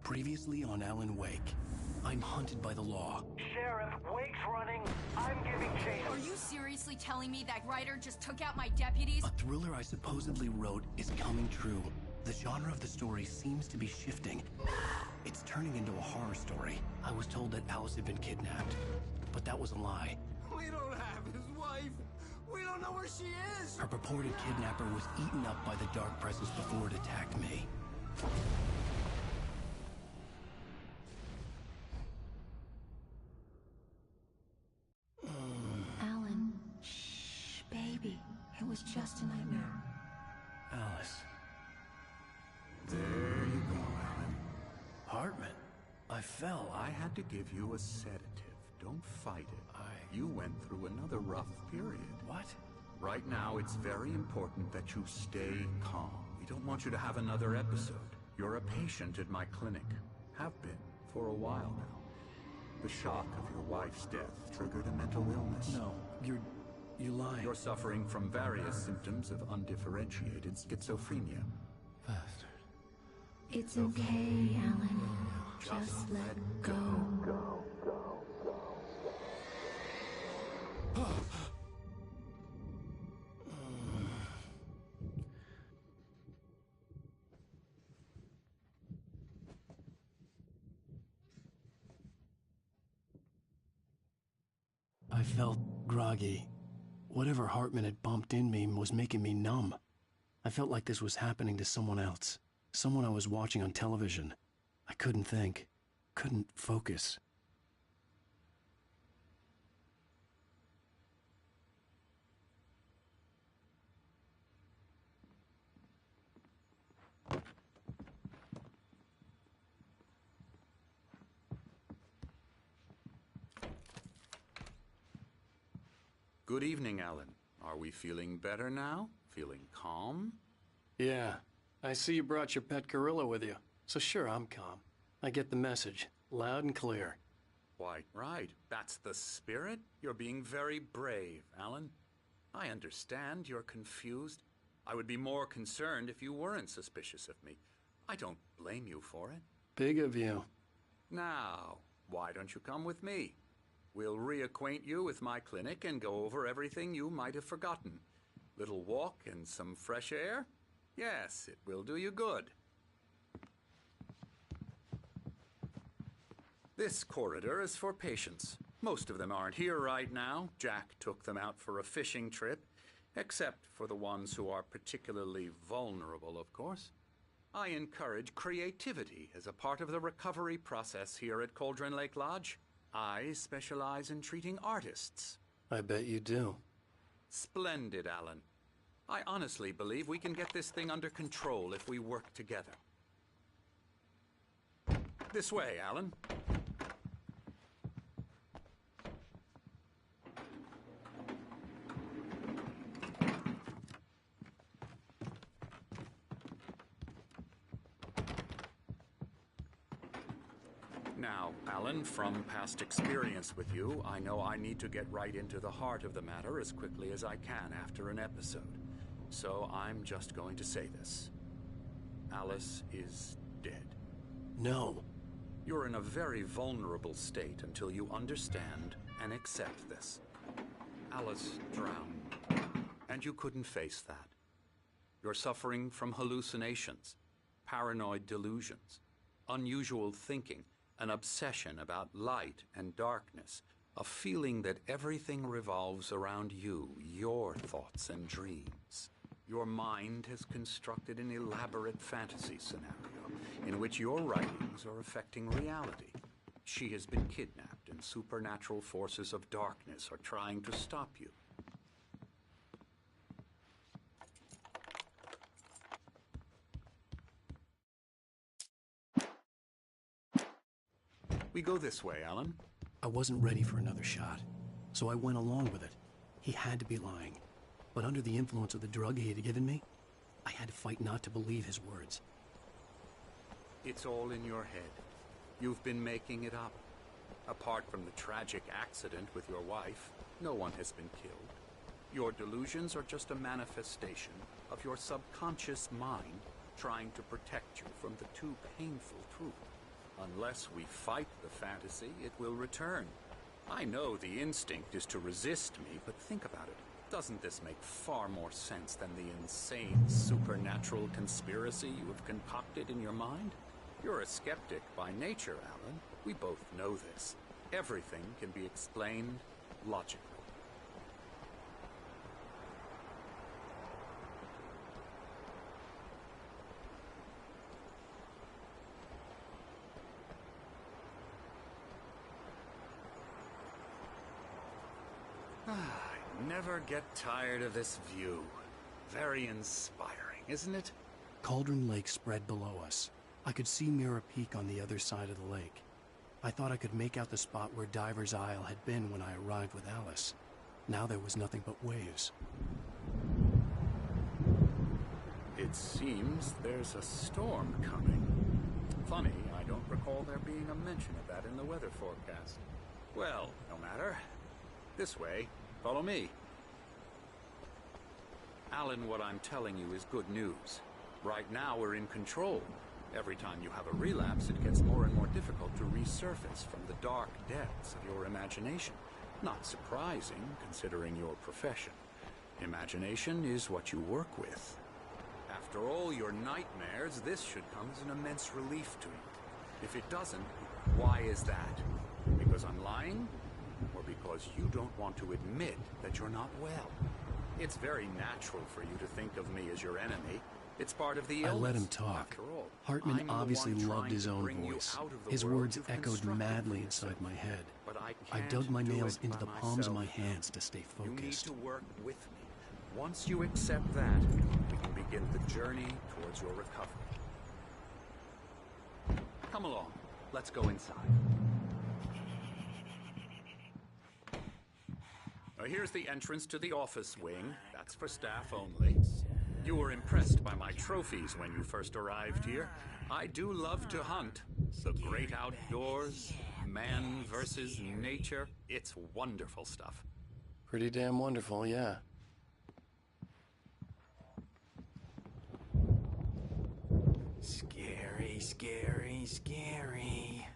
Previously on Alan Wake. I'm hunted by the law. Sheriff, Wake's running. I'm giving chase. Are you seriously telling me that Ryder just took out my deputies? A thriller I supposedly wrote is coming true. The genre of the story seems to be shifting. It's turning into a horror story. I was told that Alice had been kidnapped, but that was a lie. We don't have his wife. We don't know where she is. Her purported kidnapper was eaten up by the dark presence before it attacked me. Alan, shh, baby. It was just a nightmare. Alice. There you go, Alan. Hartman. I fell. I had to give you a sedative. Don't fight it. You went through another rough period. What? Right now, it's very important that you stay calm. We don't want you to have another episode. You're a patient at my clinic. Have been for a while now. The shock of your wife's death triggered a mental illness. No, you're lying. You're suffering from various symptoms of undifferentiated schizophrenia. Bastard. It's okay, Alan. Just let go. I felt groggy. Whatever Hartman had bumped in me was making me numb. I felt like this was happening to someone else. Someone I was watching on television. I couldn't think. Couldn't focus. Good evening, Alan. Are we feeling better now? Feeling calm? Yeah. I see you brought your pet gorilla with you. So sure, I'm calm. I get the message. Loud and clear. Why, right. That's the spirit. You're being very brave, Alan. I understand you're confused. I would be more concerned if you weren't suspicious of me. I don't blame you for it. Big of you. Now, why don't you come with me? We'll reacquaint you with my clinic and go over everything you might have forgotten. Little walk and some fresh air? Yes, it will do you good. This corridor is for patients. Most of them aren't here right now. Jack took them out for a fishing trip, except for the ones who are particularly vulnerable, of course. I encourage creativity as a part of the recovery process here at Cauldron Lake Lodge. I specialize in treating artists. I bet you do. Splendid, Alan. I honestly believe we can get this thing under control if we work together. This way, Alan. Now, Alan, from past experience with you, I know I need to get right into the heart of the matter as quickly as I can after an episode. So I'm just going to say this. Alice is dead. No. You're in a very vulnerable state until you understand and accept this. Alice drowned, and you couldn't face that. You're suffering from hallucinations, paranoid delusions, unusual thinking, an obsession about light and darkness, a feeling that everything revolves around you, your thoughts and dreams. Your mind has constructed an elaborate fantasy scenario in which your writings are affecting reality. She has been kidnapped and supernatural forces of darkness are trying to stop you. We go this way, Alan. I wasn't ready for another shot, so I went along with it. He had to be lying. But under the influence of the drug he had given me, I had to fight not to believe his words. It's all in your head. You've been making it up. Apart from the tragic accident with your wife, no one has been killed. Your delusions are just a manifestation of your subconscious mind trying to protect you from the too painful truth. Unless we fight the fantasy, it will return. I know the instinct is to resist me, but think about it. Doesn't this make far more sense than the insane supernatural conspiracy you have concocted in your mind? You're a skeptic by nature, Alan. We both know this. Everything can be explained logically. I never get tired of this view. Very inspiring, isn't it? Cauldron Lake spread below us. I could see Mirror Peak on the other side of the lake. I thought I could make out the spot where Diver's Isle had been when I arrived with Alice. Now there was nothing but waves. It seems there's a storm coming. Funny, I don't recall there being a mention of that in the weather forecast. Well, no matter. This way. Follow me. Alan, what I'm telling you is good news. Right now, we're in control. Every time you have a relapse, it gets more and more difficult to resurface from the dark depths of your imagination. Not surprising, considering your profession. Imagination is what you work with. After all your nightmares, this should come as an immense relief to you. If it doesn't, why is that? Because I'm lying? Or because you don't want to admit that you're not well? It's very natural for you to think of me as your enemy. It's part of the illness. I let him talk. After all, Hartman I'm the obviously one loved trying his to own bring you voice. out of the His world words you've echoed constructed madly for inside yourself. my head. But I I can't dug my do nails it into by the palms of my myself. hands to stay You need focused. to work with me. Once you accept that, we can begin the journey towards your recovery. Come along. Let's go inside. Now, here's the entrance to the office wing. That's for staff only. You were impressed by my trophies when you first arrived here. I do love to hunt. The great outdoors, man versus nature. It's wonderful stuff. Pretty damn wonderful, yeah. Scary, scary, scary.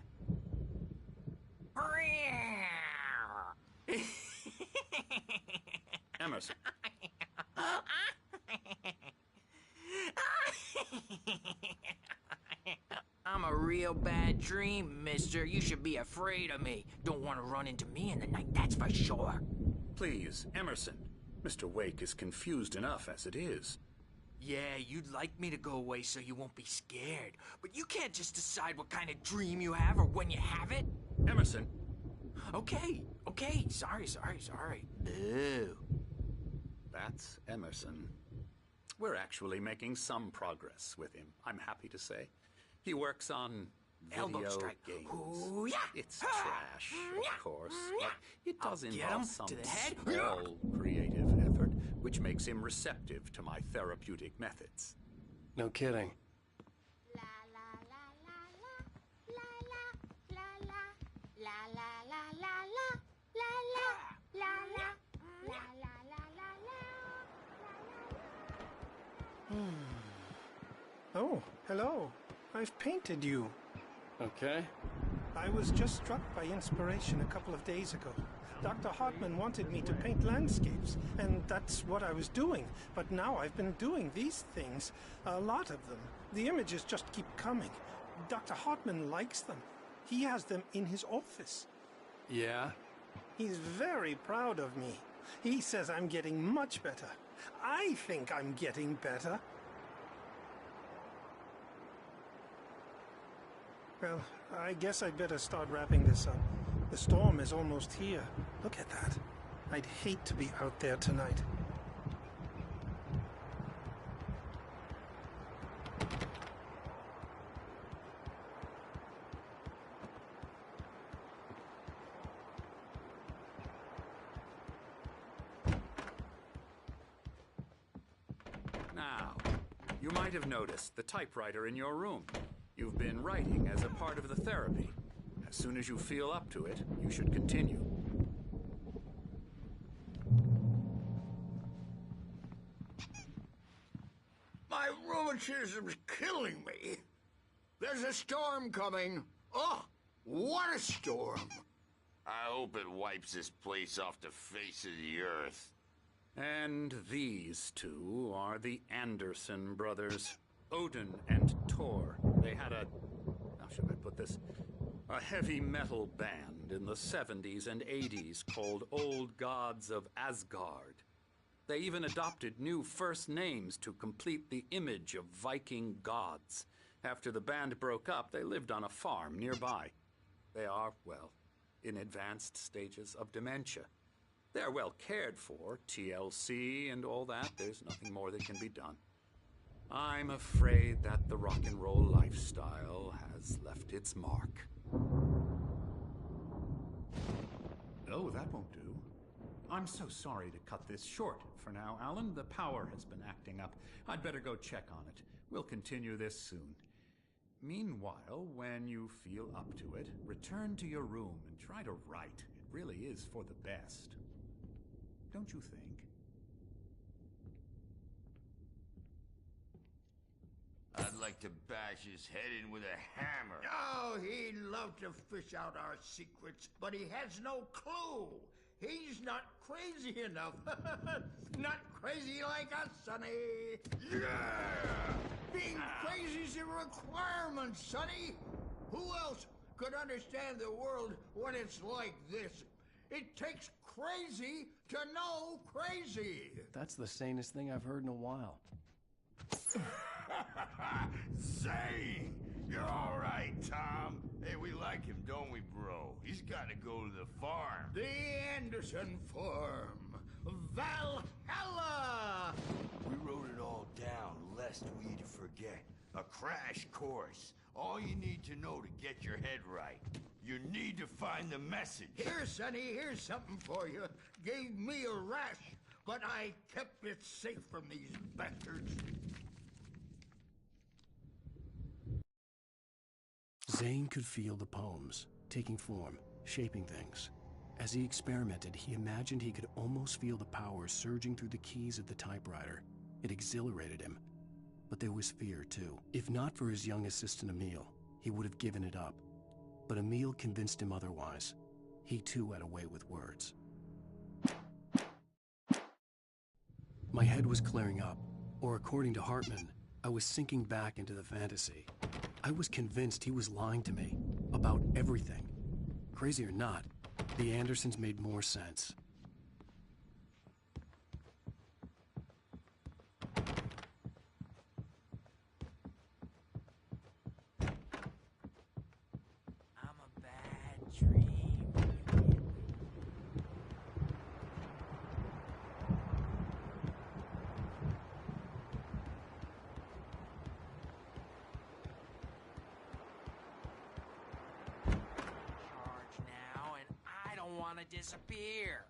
Emerson. I'm a real bad dream, mister. You should be afraid of me. Don't want to run into me in the night, that's for sure. Please, Emerson. Mr. Wake is confused enough as it is. Yeah, you'd like me to go away so you won't be scared. But you can't just decide what kind of dream you have or when you have it. Emerson. Okay. Sorry. Ew. That's Emerson. We're actually making some progress with him, I'm happy to say. He works on Elbow video strike. games. Ooh, yeah. It's trash, of course, but it does I'll get involve him some to the head. small creative effort, which makes him receptive to my therapeutic methods. No kidding. Oh, hello. I've painted you. Okay. I was just struck by inspiration a couple of days ago. Dr. Hartman wanted me to paint landscapes, and that's what I was doing. But now I've been doing these things, a lot of them. The images just keep coming. Dr. Hartman likes them. He has them in his office. Yeah? He's very proud of me. He says I'm getting much better. I think I'm getting better. Well, I guess I'd better start wrapping this up. The storm is almost here. Look at that. I'd hate to be out there tonight. Now, you might have noticed the typewriter in your room. You've been writing as a part of the therapy. As soon as you feel up to it, you should continue. My rheumatism's killing me. There's a storm coming. Oh, what a storm! I hope it wipes this place off the face of the earth. And these two are the Anderson brothers, Odin and Thor. They had how should I put this? A heavy metal band in the 70s and 80s called Old Gods of Asgard. They even adopted new first names to complete the image of Viking gods. After the band broke up, they lived on a farm nearby. They are, well, in advanced stages of dementia. They're well cared for, TLC and all that. There's nothing more that can be done. I'm afraid that the rock and roll lifestyle has left its mark. Oh, that won't do. I'm so sorry to cut this short for now, Alan. The power has been acting up. I'd better go check on it. We'll continue this soon. Meanwhile, when you feel up to it, return to your room and try to write. It really is for the best. Don't you think? I'd like to bash his head in with a hammer. Oh, he'd love to fish out our secrets, but he has no clue. He's not crazy enough. Not crazy like us, Sonny. Yeah! Being crazy's a requirement, Sonny. Who else could understand the world when it's like this? It takes crazy to know crazy. That's the sanest thing I've heard in a while. Zane! You're all right, Tom. Hey, we like him, don't we, bro? He's got to go to the farm. The Anderson farm. Valhalla! We wrote it all down, lest we'd forget. A crash course. All you need to know to get your head right. You need to find the message. Here, Sonny, here's something for you. Gave me a rash, but I kept it safe from these bastards. Zane could feel the poems, taking form, shaping things. As he experimented, he imagined he could almost feel the power surging through the keys of the typewriter. It exhilarated him. But there was fear, too. If not for his young assistant Emil, he would have given it up. But Emil convinced him otherwise. He too had a way with words. My head was clearing up, or according to Hartman, I was sinking back into the fantasy. I was convinced he was lying to me about everything. Crazy or not, the Andersons made more sense. I'm a bad dream. To disappear.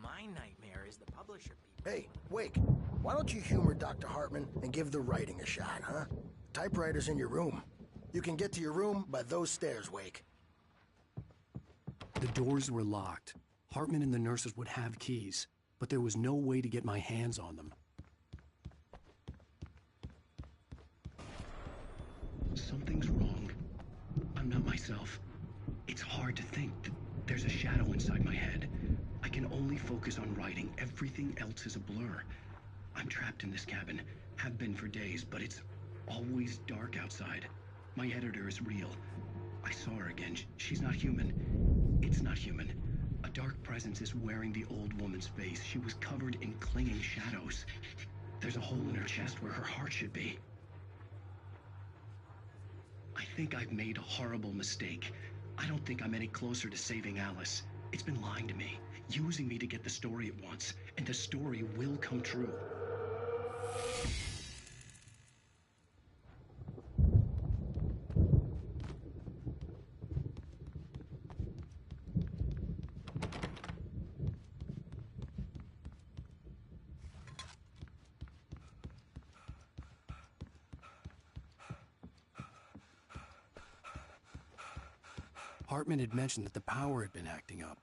My nightmare is the publisher people. Hey, Wake, why don't you humor Dr. Hartman and give the writing a shot, huh? Typewriter's in your room. You can get to your room by those stairs, Wake. The doors were locked. Hartman and the nurses would have keys, but there was no way to get my hands on them. Something's wrong. I'm not myself. It's hard to think. There's a shadow inside my head. I can only focus on writing. Everything else is a blur. I'm trapped in this cabin. Have been for days, but it's always dark outside. My editor is real. I saw her again. She's not human. It's not human. A dark presence is wearing the old woman's face. She was covered in clinging shadows. There's a hole in her chest where her heart should be. I think I've made a horrible mistake. I don't think I'm any closer to saving Alice. It's been lying to me, using me to get the story it wants, and the story will come true. Hartman had mentioned that the power had been acting up.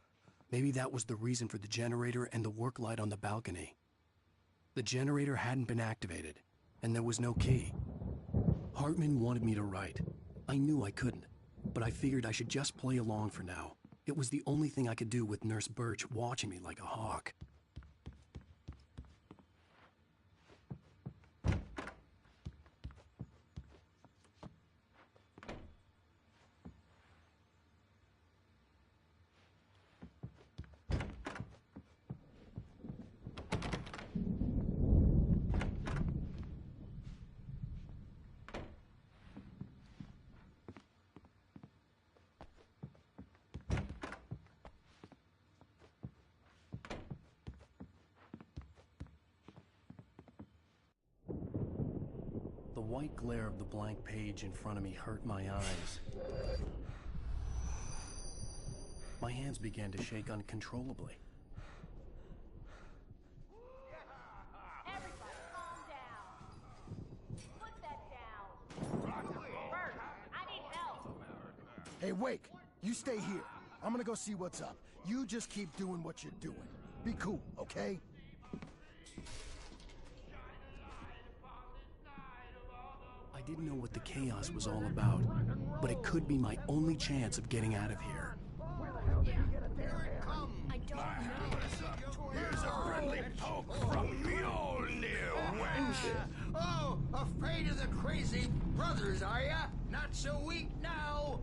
Maybe that was the reason for the generator and the work light on the balcony. The generator hadn't been activated, and there was no key. Hartman wanted me to write. I knew I couldn't. but I figured I should just play along for now. It was the only thing I could do with Nurse Birch watching me like a hawk. The white glare of the blank page in front of me hurt my eyes. My hands began to shake uncontrollably. Everybody calm down. Put that down. Bert, I need help. Hey, Wake, you stay here. I'm gonna go see what's up. You just keep doing what you're doing. Be cool, okay? I didn't know what the chaos was all about, but it could be my only chance of getting out of here. I don't know. Here's a friendly poke from Mjolnir, wench. Oh, afraid of the crazy brothers, are ya? Not so weak now.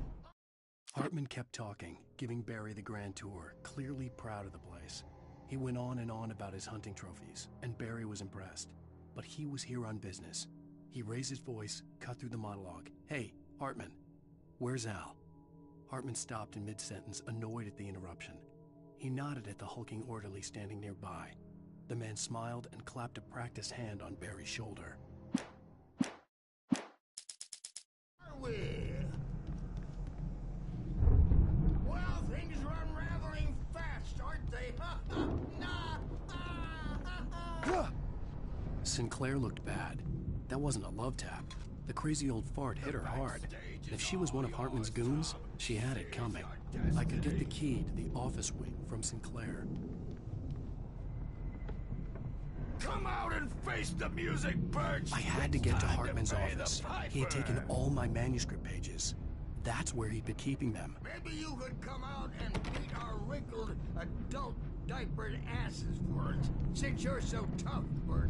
Hartman kept talking, giving Barry the grand tour, clearly proud of the place. He went on and on about his hunting trophies, and Barry was impressed. But he was here on business. He raised his voice, cut through the monologue. Hey, Hartman, where's Al? Hartman stopped in mid-sentence, annoyed at the interruption. He nodded at the hulking orderly standing nearby. The man smiled and clapped a practiced hand on Barry's shoulder. Well, things are unraveling fast, aren't they? Sinclair looked bad. That wasn't a love tap. The crazy old fart hit her hard. And if she was one of Hartman's goons, she had it coming. I could get the key to the office wing from Sinclair. Come out and face the music, Birch! I had to get to Hartman's office. He had taken all my manuscript pages. That's where he'd been keeping them. Maybe you could come out and beat our wrinkled, adult, diapered asses for us, since you're so tough, Birch.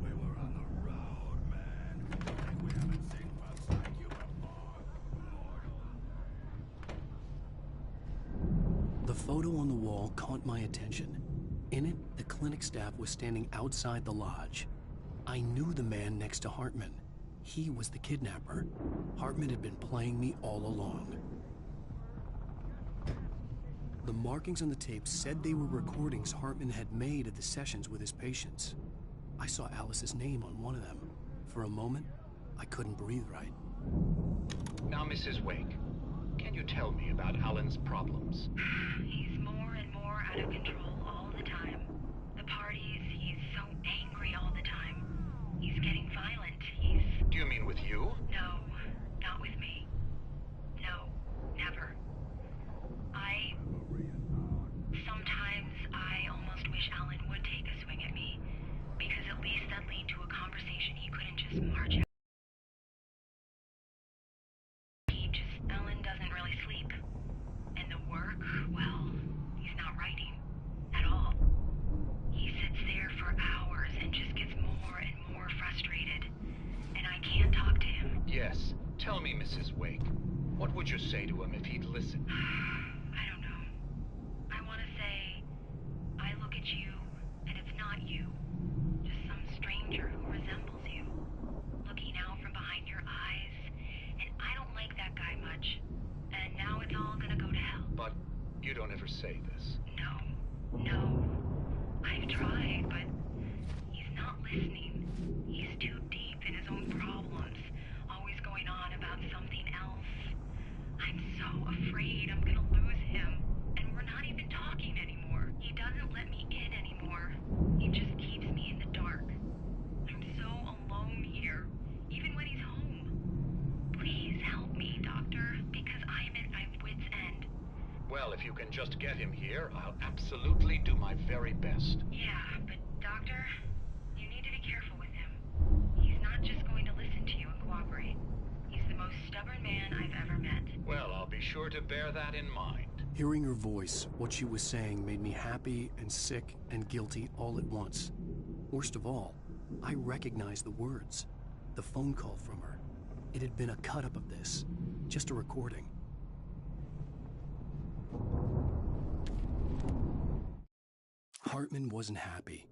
We were on the road, man. Like we haven't seen folks like you before. The photo on the wall caught my attention. In it, the clinic staff was standing outside the lodge. I knew the man next to Hartman. He was the kidnapper. Hartman had been playing me all along. The markings on the tape said they were recordings Hartman had made of the sessions with his patients. I saw Alice's name on one of them. For a moment, I couldn't breathe right. Now, Mrs. Wake, can you tell me about Alan's problems? He's more and more out of control all the time. The parties, he's so angry all the time. He's getting violent. Do you mean with you? No, not with me. No, never. Sometimes I almost wish Alan would take a swing at me, because at least that'd lead to a conversation he couldn't just march out. Alan doesn't really sleep. And the work, well, he's not writing at all. He sits there for hours and just gets more and more frustrated. And I can't talk to him. Yes. Tell me, Mrs. Wake, what would you say to him if he'd listen? I don't know. I want to say, I look at you, and it's not you. Just some stranger who resembles you. Looking out from behind your eyes. And I don't like that guy much. And now it's all gonna go to hell. But you don't ever say this. No. I've tried, but he's not listening. He's too deep in his own problems, always going on about something else. I'm so afraid I'm gonna lose him, and we're not even talking anymore. He doesn't let me in anymore. He just keeps me in the dark. I'm so alone here, even when he's home. Please help me, Doctor, because I'm at my wit's end. Well, if you can just get him here, I'll absolutely do my very best. Yeah, but Doctor, you need to be careful with him. He's not just going to listen to you and cooperate. sure to bear that in mind. Hearing her voice, what she was saying made me happy and sick and guilty all at once. Worst of all, I recognized the words. The phone call from her. It had been a cut-up of this. Just a recording. Hartman wasn't happy.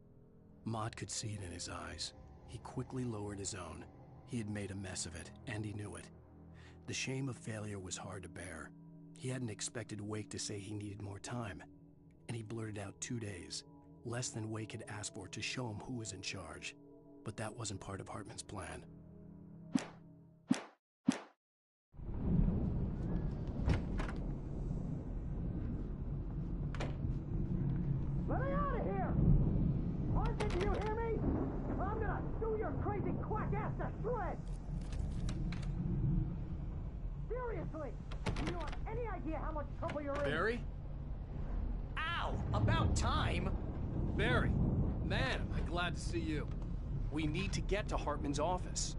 Mott could see it in his eyes. He quickly lowered his own. He had made a mess of it, and he knew it. The shame of failure was hard to bear. He hadn't expected Wake to say he needed more time, and he blurted out 2 days, less than Wake had asked for, to show him who was in charge. But that wasn't part of Hartman's plan. Let me out of here! Hartman, do you hear me? I'm gonna sue your crazy quack ass to shreds! Seriously! Do you have any idea how much trouble you're in? Barry? Ow! About time! Barry, man, am I glad to see you. We need to get to Hartman's office.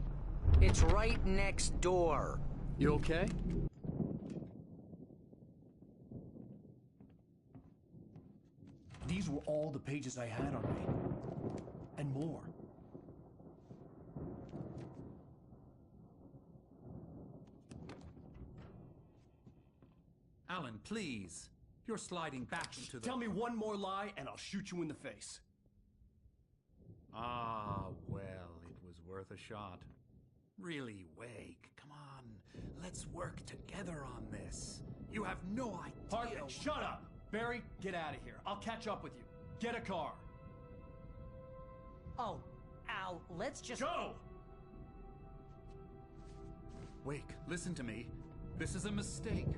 It's right next door. You okay? These were all the pages I had on me. And more. Alan, please. You're sliding back into the... Tell me one more lie and I'll shoot you in the face. Ah, well, it was worth a shot. Really, Wake, come on. Let's work together on this. You have no idea... Hartman, shut up! Barry, get out of here. I'll catch up with you. Get a car. Oh, Al, let's just... Go! Wake, listen to me. This is a mistake.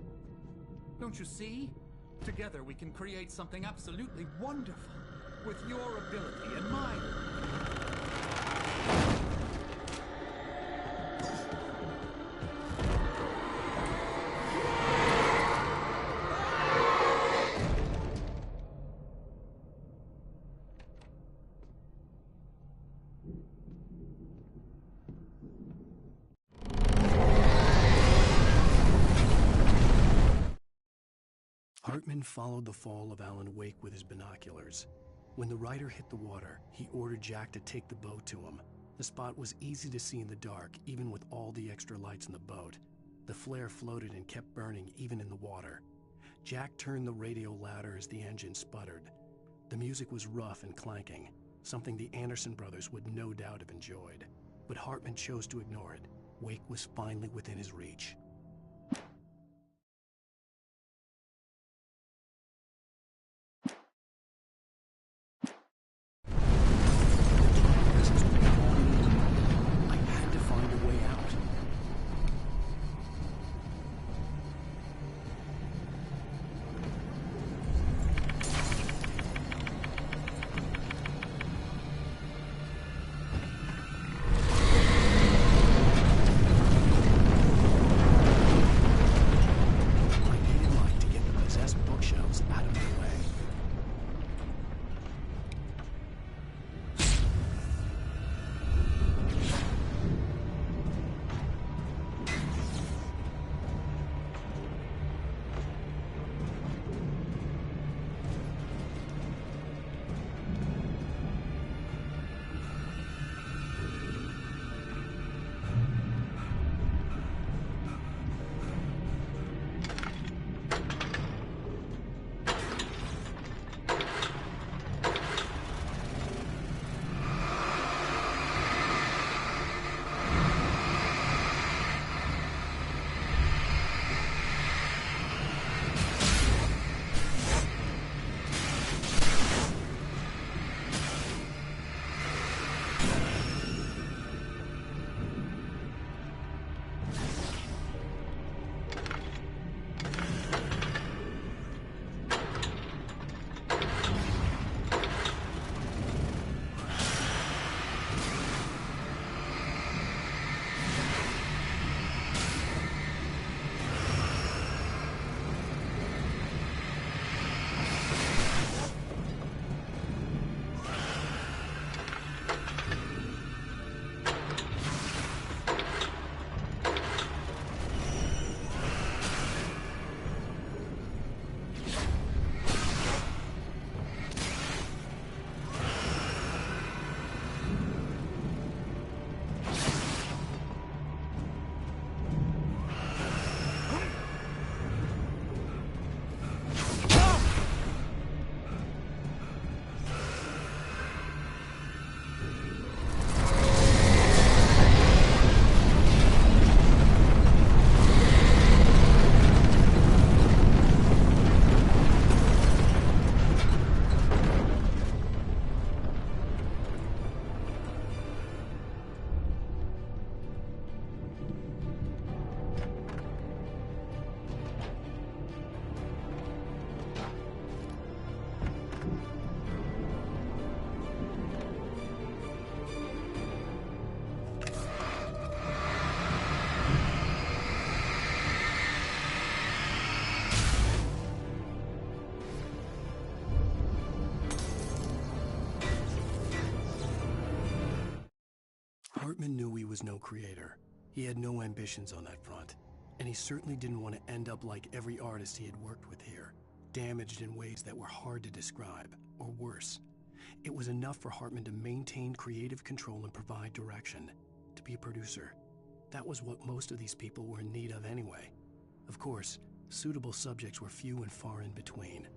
Don't you see? Together we can create something absolutely wonderful. With your ability and mine. Hartman followed the fall of Alan Wake with his binoculars. When the rider hit the water, he ordered Jack to take the boat to him. The spot was easy to see in the dark, even with all the extra lights in the boat. The flare floated and kept burning even in the water. Jack turned the radio louder as the engine sputtered. The music was rough and clanking, something the Anderson brothers would no doubt have enjoyed. But Hartman chose to ignore it. Wake was finally within his reach. Hartman knew he was no creator. He had no ambitions on that front, and he certainly didn't want to end up like every artist he had worked with here, damaged in ways that were hard to describe, or worse. It was enough for Hartman to maintain creative control and provide direction, to be a producer. That was what most of these people were in need of anyway. Of course, suitable subjects were few and far in between.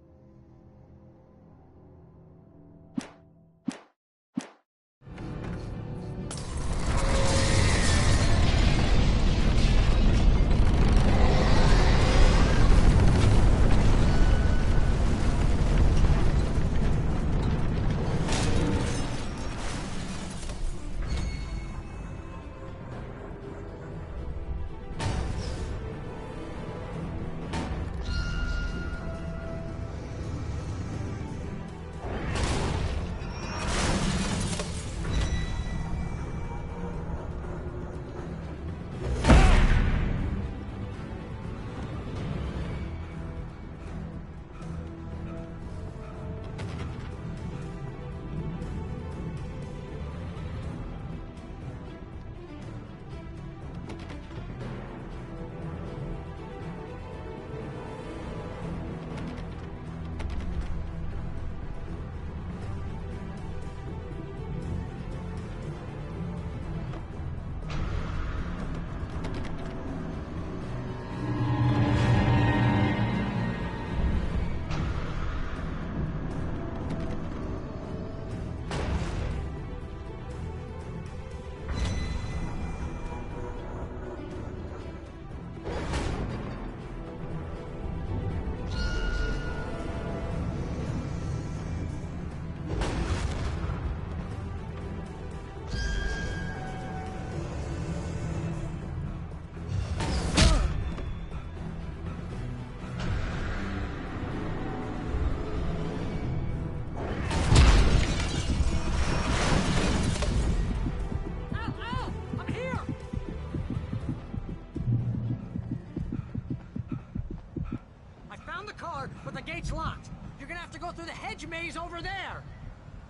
but the gate's locked. You're gonna have to go through the hedge maze over there.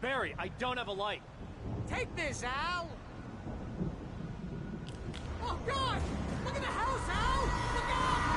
Barry, I don't have a light. Take this, Al! Oh, God! Look at the house, Al! Look out!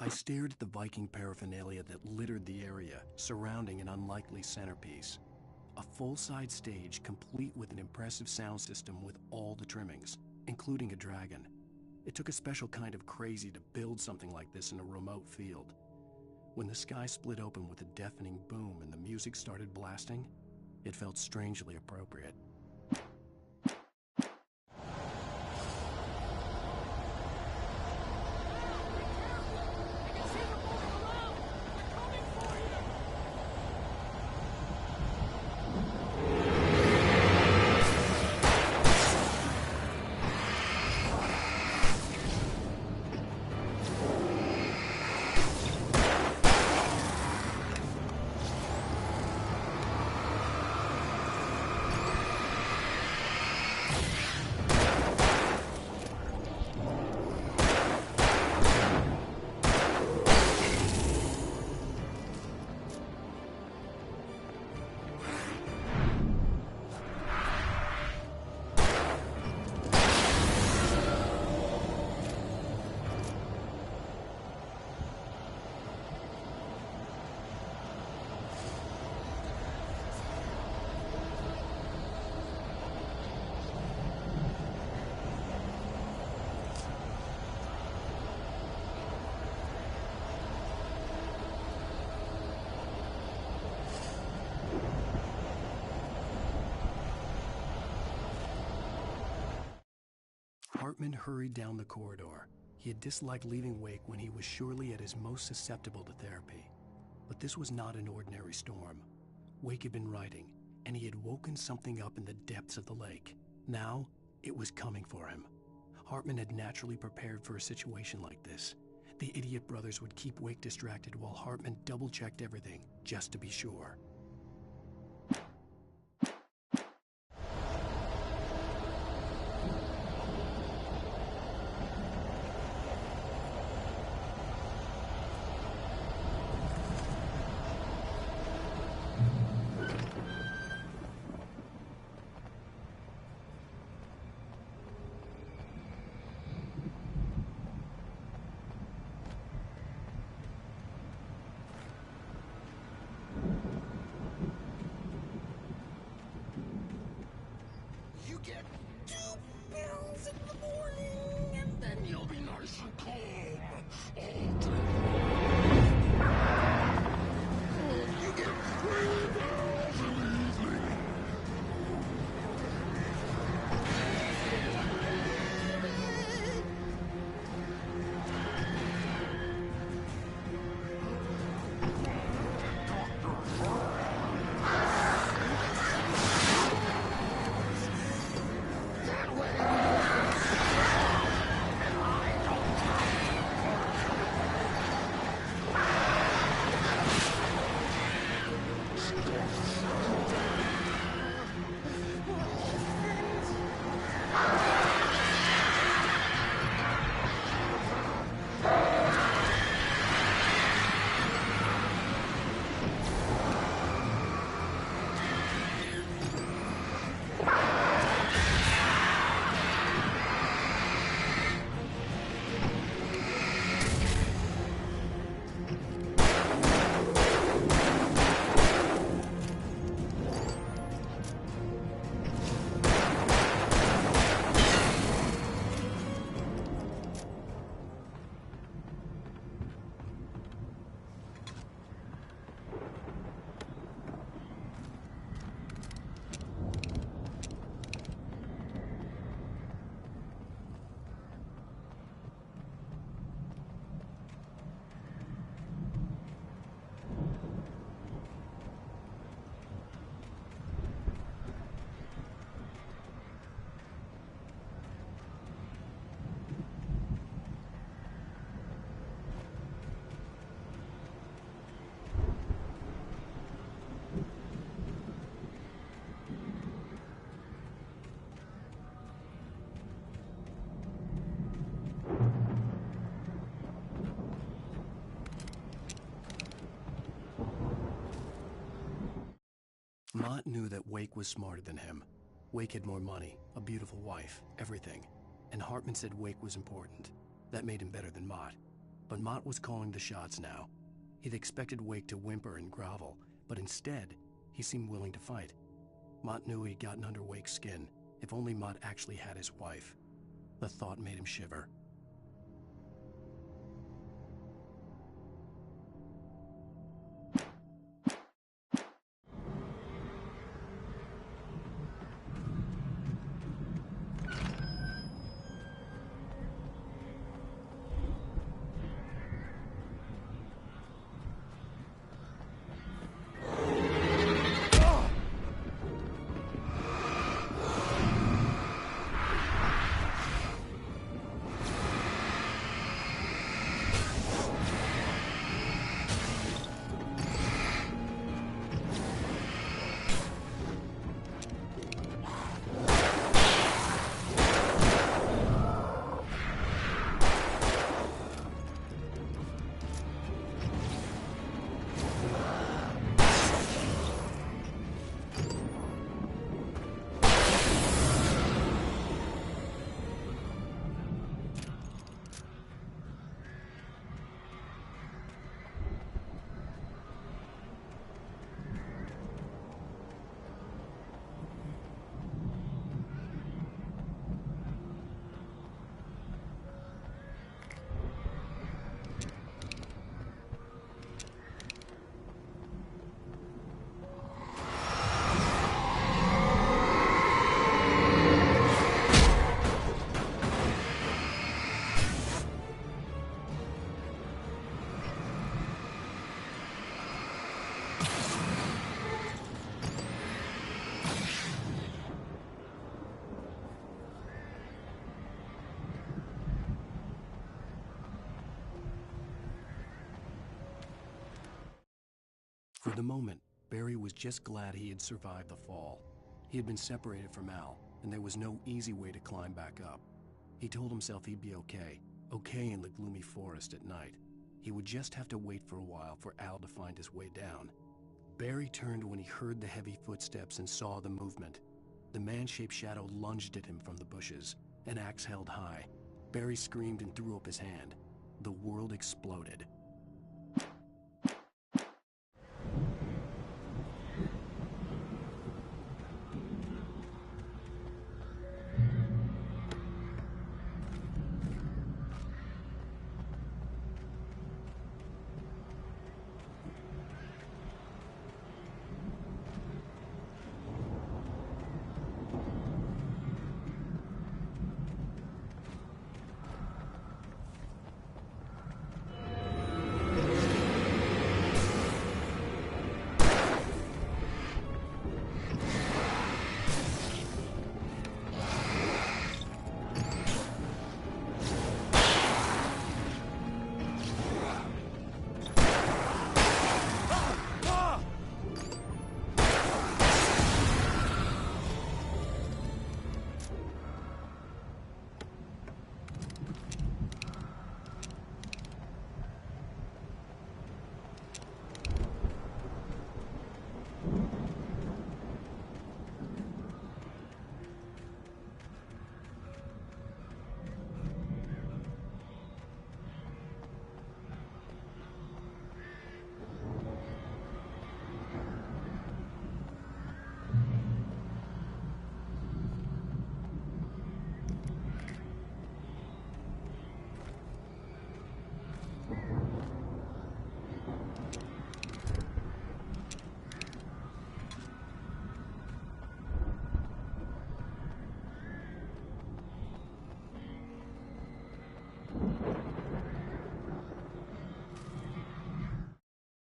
I stared at the Viking paraphernalia that littered the area, surrounding an unlikely centerpiece. A full-size stage complete with an impressive sound system with all the trimmings, including a dragon. It took a special kind of crazy to build something like this in a remote field. When the sky split open with a deafening boom and the music started blasting, it felt strangely appropriate. Hartman hurried down the corridor. He had disliked leaving Wake when he was surely at his most susceptible to therapy. But this was not an ordinary storm. Wake had been writing, and he had woken something up in the depths of the lake. Now, it was coming for him. Hartman had naturally prepared for a situation like this. The idiot brothers would keep Wake distracted while Hartman double-checked everything, just to be sure. Get 2 pills in the morning, and then you'll be nice and calm all day. You get 3 pills in the evening. Mott knew that Wake was smarter than him. Wake had more money, a beautiful wife, everything. And Hartman said Wake was important. That made him better than Mott. But Mott was calling the shots now. He'd expected Wake to whimper and grovel, but instead, he seemed willing to fight. Mott knew he'd gotten under Wake's skin. If only Mott actually had his wife. The thought made him shiver. For the moment, Barry was just glad he had survived the fall. He had been separated from Al, and there was no easy way to climb back up. He told himself he'd be okay in the gloomy forest at night. He would just have to wait for a while for Al to find his way down. Barry turned when he heard the heavy footsteps and saw the movement. The man-shaped shadow lunged at him from the bushes, an axe held high. Barry screamed and threw up his hand. The world exploded.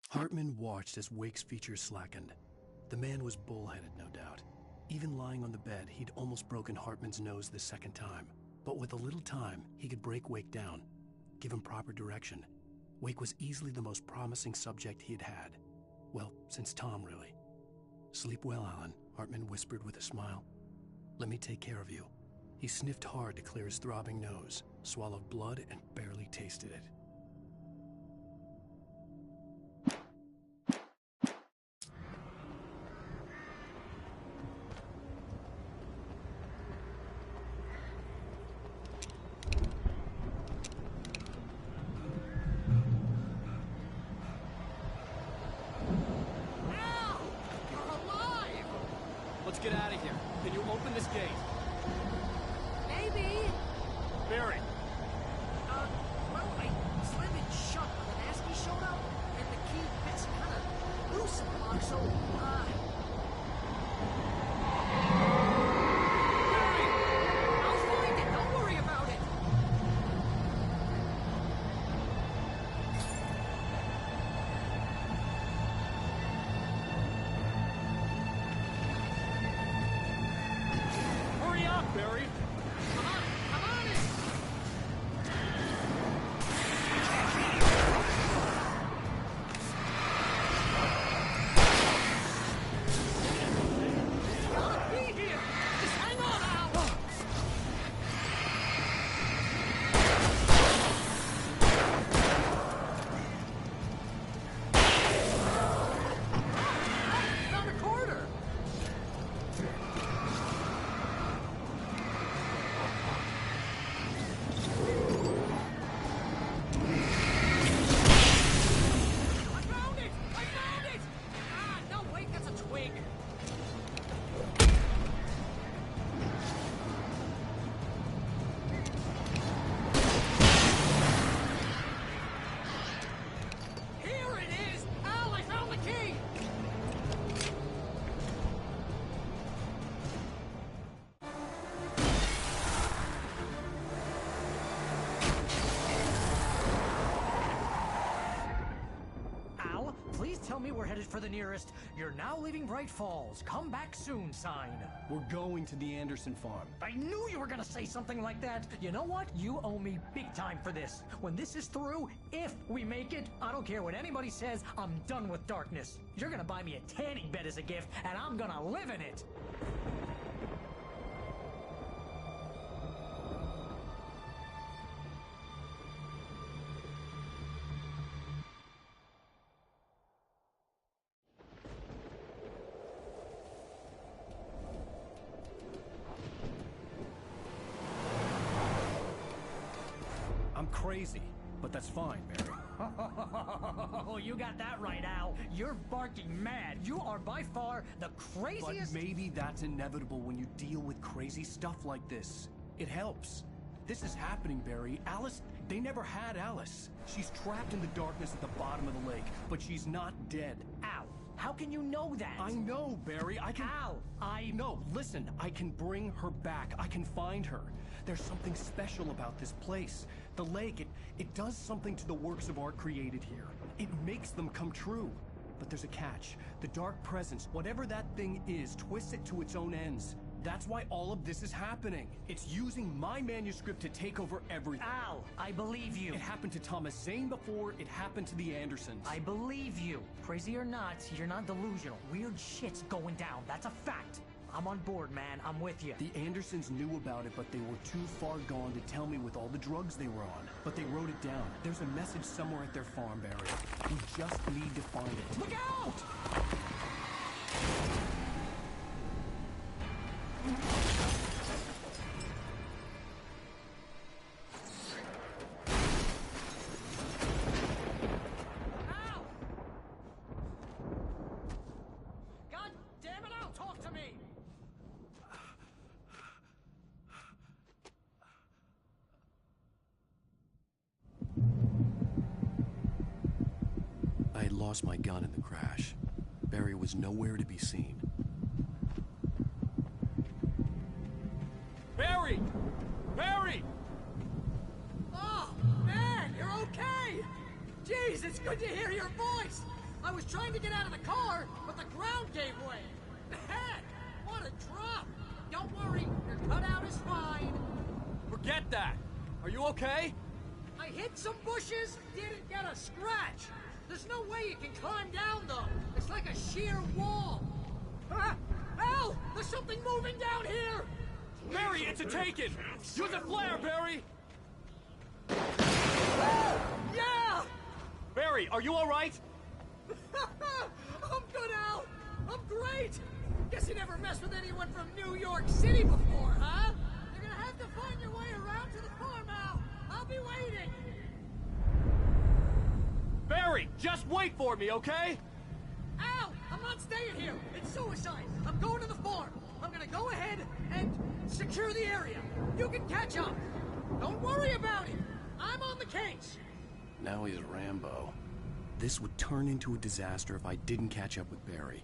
Hartman watched as Wake's features slackened. The man was bullheaded, no doubt. Even lying on the bed, he'd almost broken Hartman's nose the second time. But with a little time, he could break Wake down, give him proper direction. Wake was easily the most promising subject he had had. Well, since Tom, really. "Sleep well, Alan," Hartman whispered with a smile. "Let me take care of you." He sniffed hard to clear his throbbing nose, swallowed blood, and barely tasted it. Let's get out of here. Can you open this gate? Maybe. Barry. Well, I slammed it shut when Asky showed up, and the key fits kind of loose in the lock, so, Barry, I'll find it. Don't worry about it. tell me we're headed for the nearest "You're now leaving Bright Falls. Come back soon" sign. We're going to the Anderson farm. I knew you were gonna say something like that. You know what? You owe me big time for this. When this is through, if we make it, I don't care what anybody says, I'm done with darkness. You're gonna buy me a tanning bed as a gift, and I'm gonna live in it. I'm crazy, but that's fine, Barry. Oh, you got that right, Al. You're barking mad. You are by far the craziest... But maybe that's inevitable when you deal with crazy stuff like this. It helps. This is happening, Barry. Alice, they never had Alice. She's trapped in the darkness at the bottom of the lake, but she's not dead. Al, how can you know that? I know, Barry. I can... Al, No, listen. I can bring her back. I can find her. There's something special about this place. The lake, it does something to the works of art created here. It makes them come true. But there's a catch. The dark presence, whatever that thing is, twists it to its own ends. That's why all of this is happening. It's using my manuscript to take over everything. Al, I believe you. It happened to Thomas Zane before, it happened to the Andersons. I believe you. Crazy or not, you're not delusional. Weird shit's going down. That's a fact. I'm on board, man. I'm with you. The Andersons knew about it, but they were too far gone to tell me with all the drugs they were on. But they wrote it down. There's a message somewhere at their farm, Barry. We just need to find it. Look out! God damn it, Al, talk to me! I had lost my gun in the crash. Barry was nowhere to be seen. Barry! Barry! Oh, man, you're okay! Jeez, it's good to hear your voice! I was trying to get out of the car, but the ground gave way. Heck, what a drop! Don't worry, your cutout is fine. Forget that! Are you okay? I hit some bushes, didn't get a scratch. There's no way you can climb down, though. It's like a sheer wall. Ah! Al! There's something moving down here! Barry, it's a taken! Use a flare, Barry! Yeah! Barry, are you alright? I'm good, Al! I'm great! Guess you never messed with anyone from New York City before, huh? You're gonna have to find your way around to the farm, Al! I'll be waiting! Barry, just wait for me, okay? Al! I'm not staying here! It's suicide! I'm going to the farm! I'm gonna go ahead and secure the area. You can catch up. Don't worry about it. I'm on the case. Now he's Rambo. This would turn into a disaster if I didn't catch up with Barry.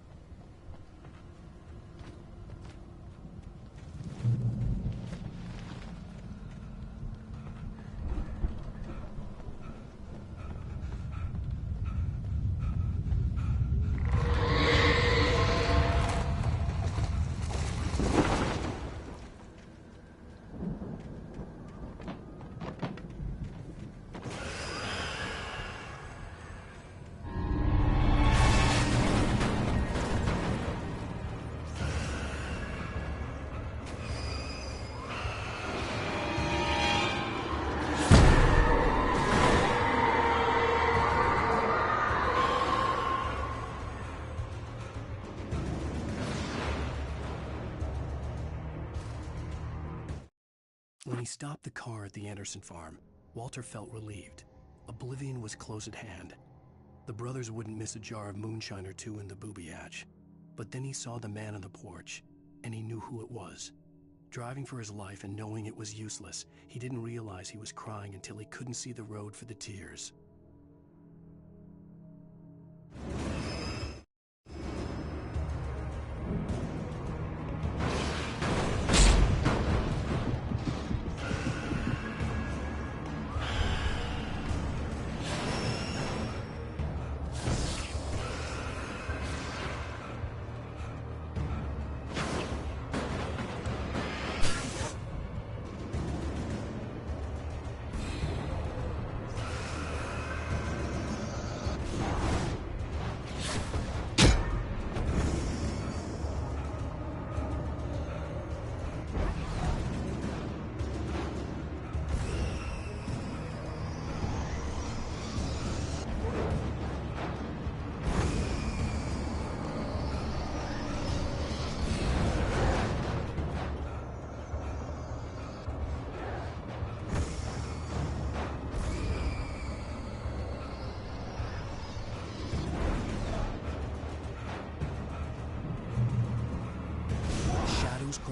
When he stopped the car at the Anderson farm, Walter felt relieved. Oblivion was close at hand. The brothers wouldn't miss a jar of moonshine or two in the booby hatch. But then he saw the man on the porch, and he knew who it was. Driving for his life and knowing it was useless, he didn't realize he was crying until he couldn't see the road for the tears.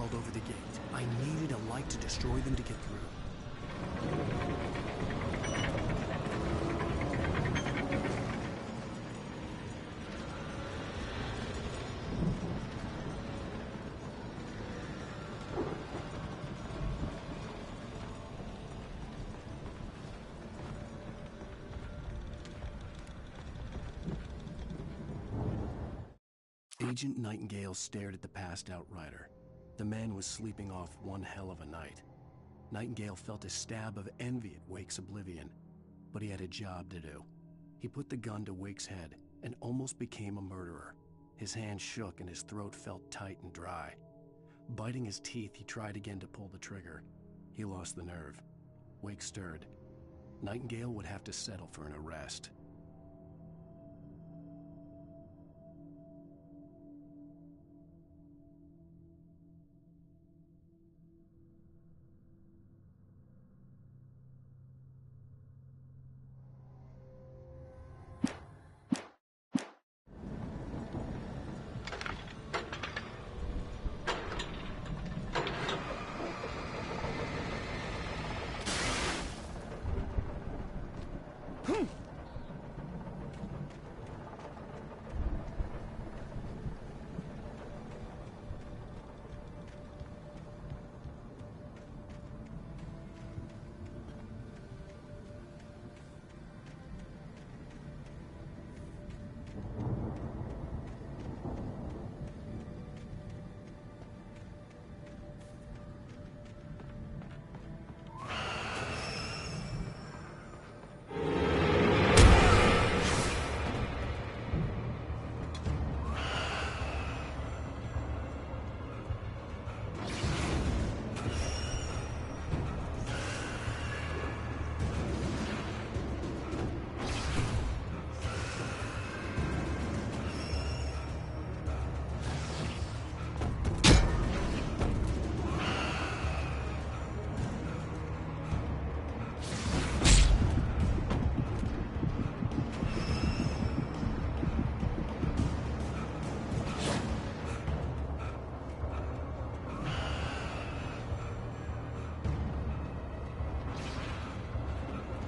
crawled over the gate. I needed a light to destroy them to get through. Agent Nightingale stared at the passed-out rider. The man was sleeping off one hell of a night. Nightingale felt a stab of envy at Wake's oblivion, but he had a job to do. He put the gun to Wake's head and almost became a murderer. His hand shook and his throat felt tight and dry. Biting his teeth, he tried again to pull the trigger. He lost the nerve. Wake stirred. Nightingale would have to settle for an arrest.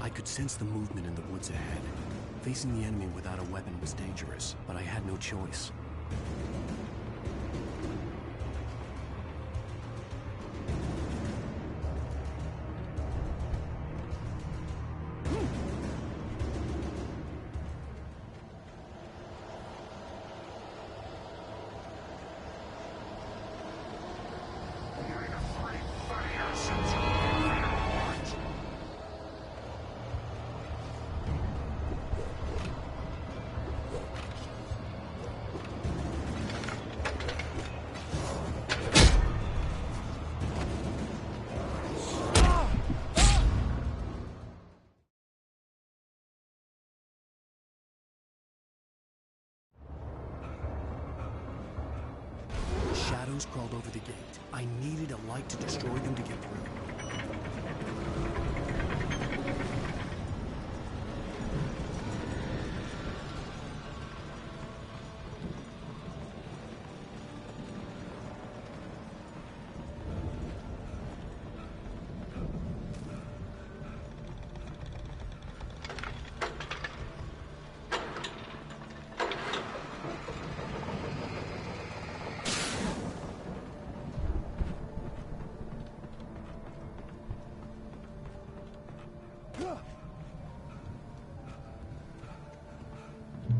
I could sense the movement in the woods ahead. Facing the enemy without a weapon was dangerous, but I had no choice. Shadows crawled over the gate. I needed a light to destroy them to get through.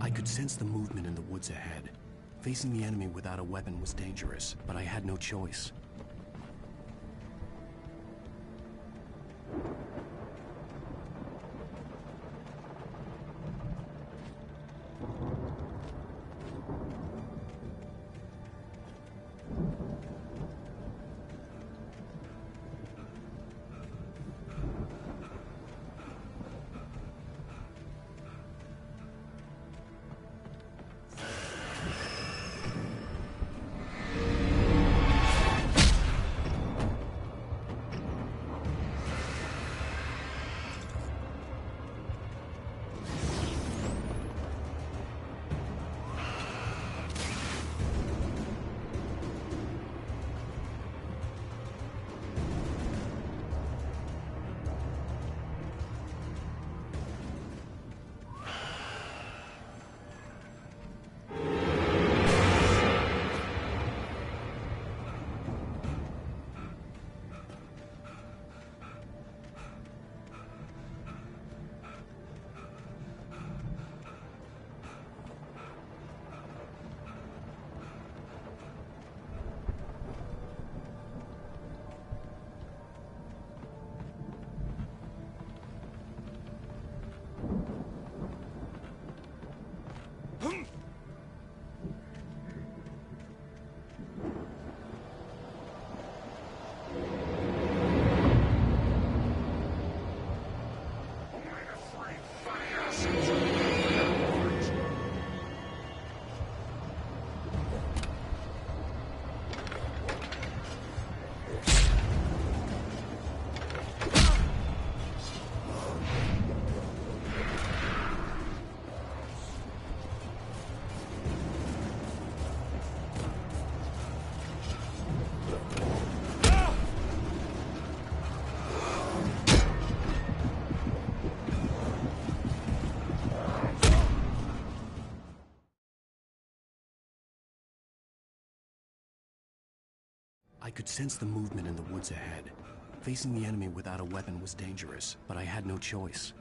I could sense the movement in the woods ahead. Facing the enemy without a weapon was dangerous, but I had no choice. could sense the movement in the woods ahead. Facing the enemy without a weapon was dangerous, but I had no choice.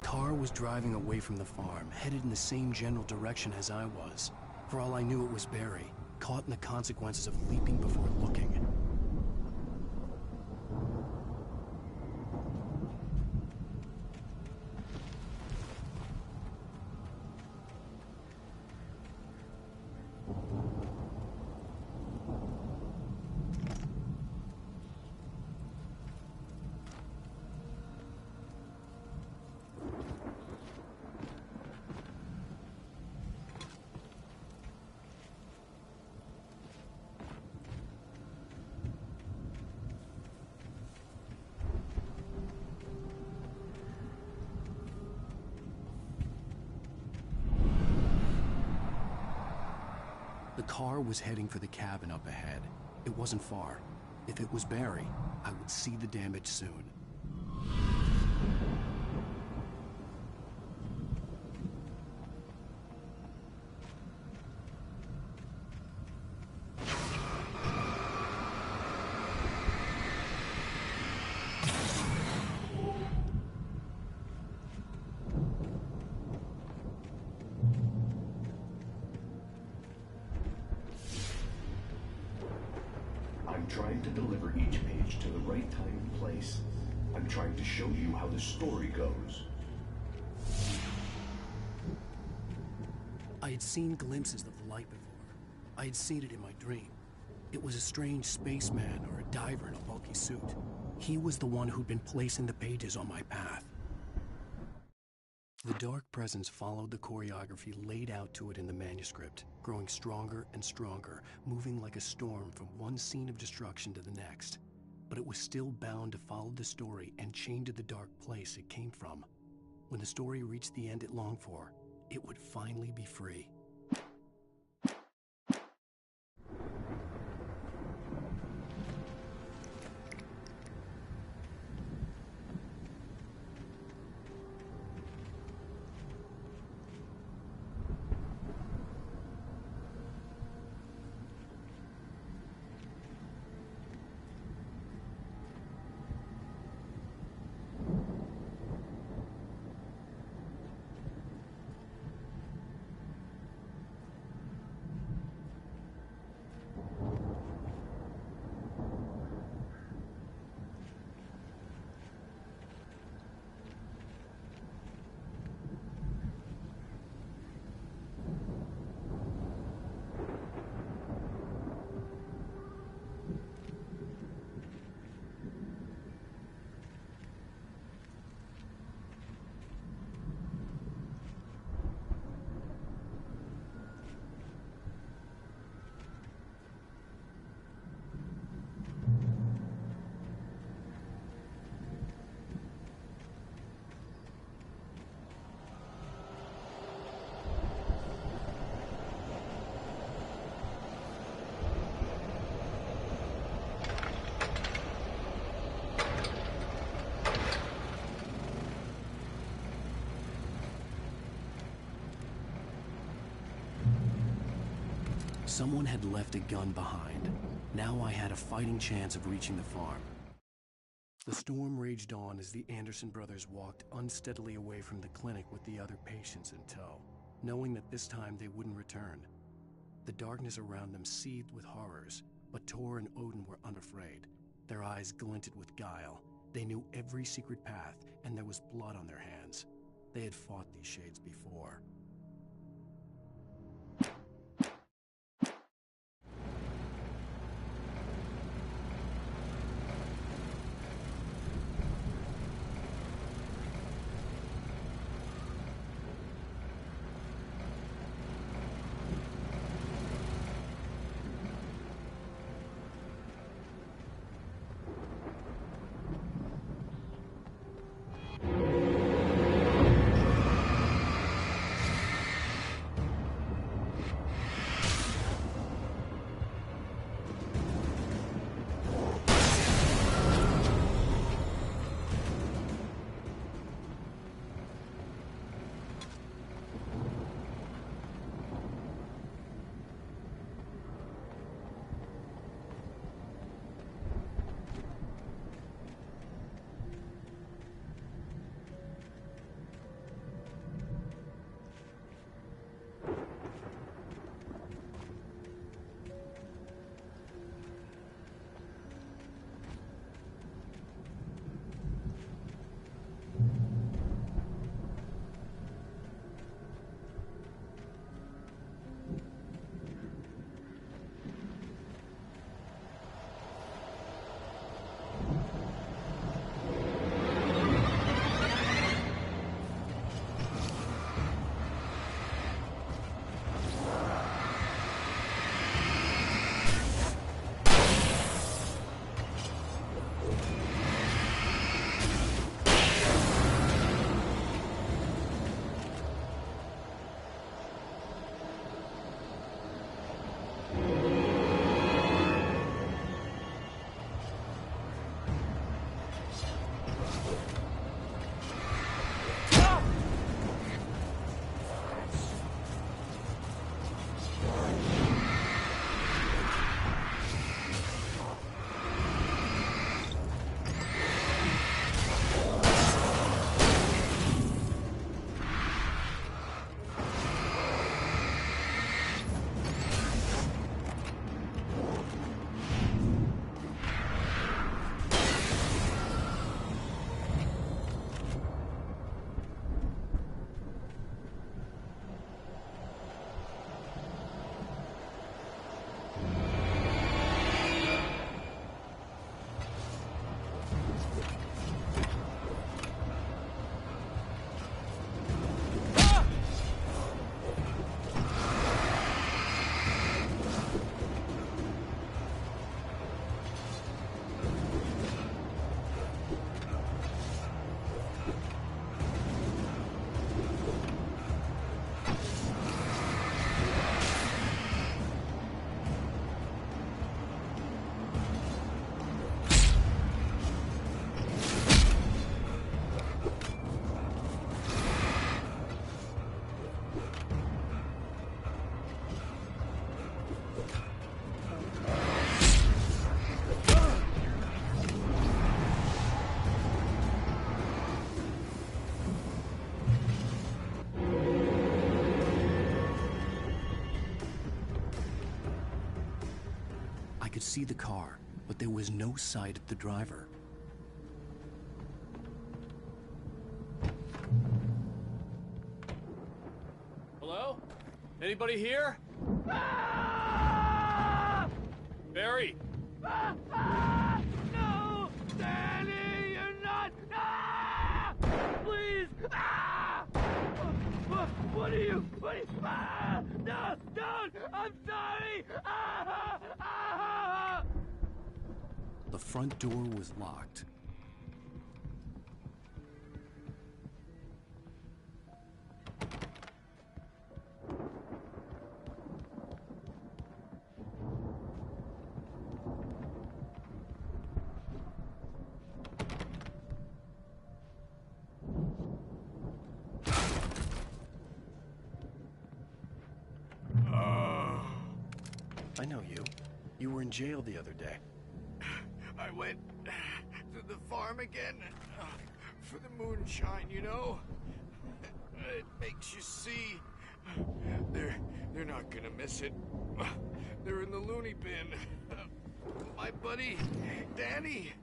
Car was driving away from the farm, headed in the same general direction as I was. For all I knew, it was Barry, caught in the consequences of leaping before looking. The car was heading for the cabin up ahead. It wasn't far. If it was Barry, I would see the damage soon. I'm trying to deliver each page to the right time and place. I'm trying to show you how the story goes. I had seen glimpses of the light before. I had seen it in my dream. It was a strange spaceman or a diver in a bulky suit. He was the one who'd been placing the pages on my path. The dark presence followed the choreography laid out to it in the manuscript, growing stronger and stronger, moving like a storm from one scene of destruction to the next. But it was still bound to follow the story and chained to the dark place it came from. When the story reached the end it longed for, it would finally be free. Someone had left a gun behind. Now I had a fighting chance of reaching the farm. The storm raged on as the Anderson brothers walked unsteadily away from the clinic with the other patients in tow, knowing that this time they wouldn't return. The darkness around them seethed with horrors, but Tor and Odin were unafraid. Their eyes glinted with guile. They knew every secret path, and there was blood on their hands. They had fought these shades before. could see the car, but there was no sight of the driver. Hello? Anybody here? Barry! No! Danny, you're not! Please! What are you? No! Don't! I'm sorry! The front door was locked. I know you. You were in jail the other day. I went to the farm again for the moonshine, you know? It makes you see. They're not gonna miss it. They're in the loony bin. My buddy, Danny,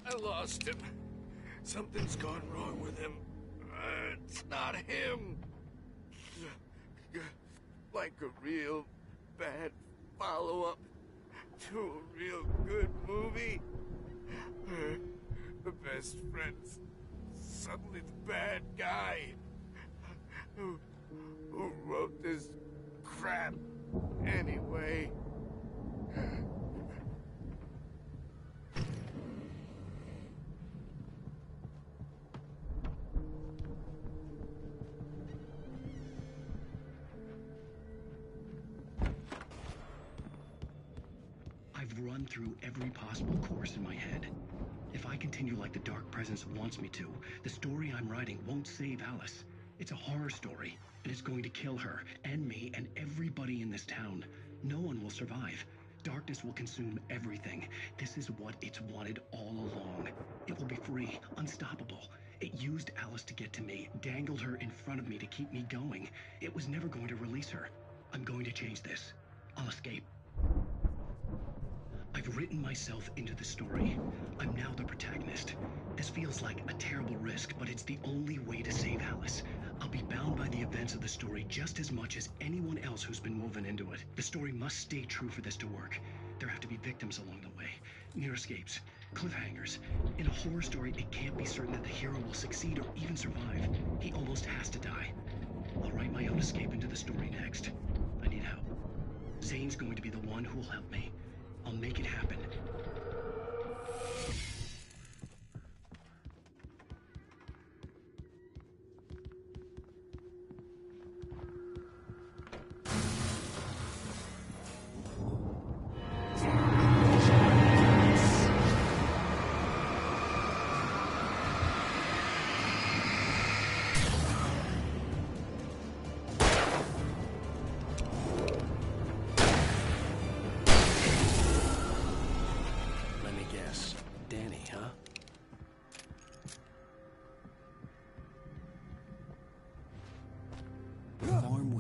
I lost him. Something's gone wrong with him. It's not him. Like a real bad follow-up to a real good movie. The best friend's suddenly the bad guy. Who wrote this crap anyway? I've run through every possible course in my head. If I continue like the Dark Presence wants me to, the story I'm writing won't save Alice. It's a horror story, and it's going to kill her, and me, and everybody in this town. No one will survive. Darkness will consume everything. This is what it's wanted all along. It will be free, unstoppable. It used Alice to get to me, dangled her in front of me to keep me going. It was never going to release her. I'm going to change this. I'll escape. I've written myself into the story. I'm now the protagonist. This feels like a terrible risk, but it's the only way to save Alice. I'll be bound by the events of the story just as much as anyone else who's been woven into it. The story must stay true for this to work. There have to be victims along the way. Near escapes. Cliffhangers. In a horror story, it can't be certain that the hero will succeed or even survive. He almost has to die. I'll write my own escape into the story next. I need help. Zane's going to be the one who will help me. I'll make it happen.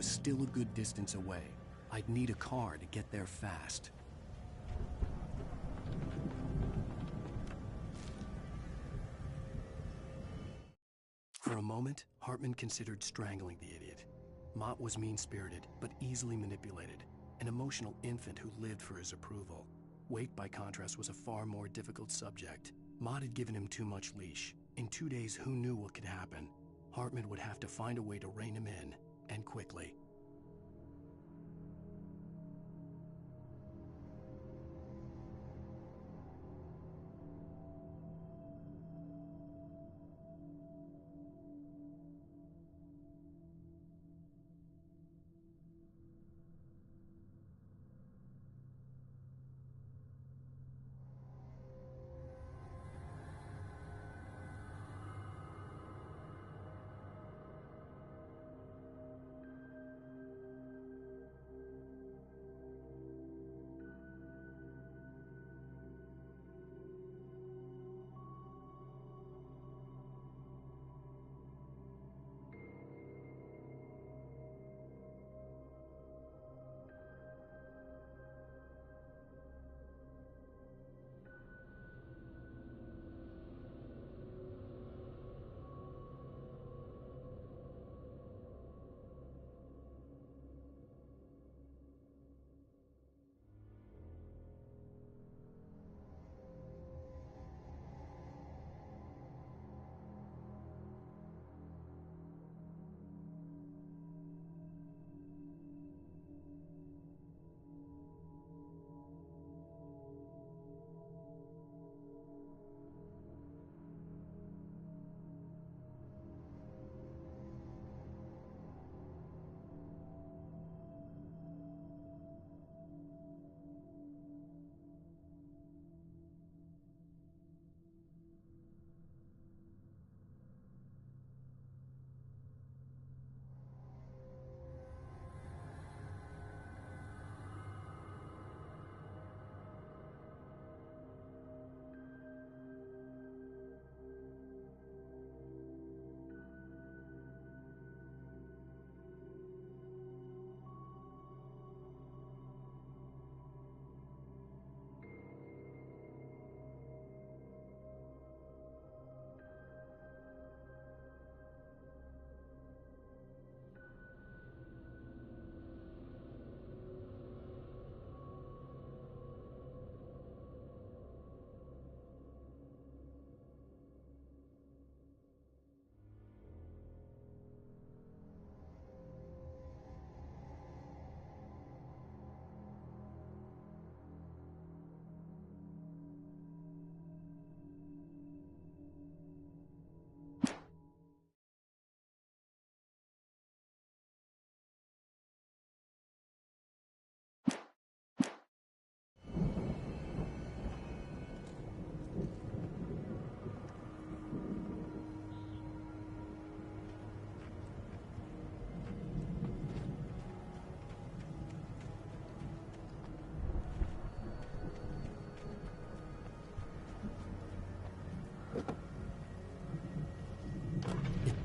Still a good distance away. I'd need a car to get there fast. For a moment, Hartman considered strangling the idiot. Mott was mean-spirited, but easily manipulated. An emotional infant who lived for his approval. Wake, by contrast, was a far more difficult subject. Mott had given him too much leash. In 2 days, who knew what could happen? Hartman would have to find a way to rein him in, and quickly.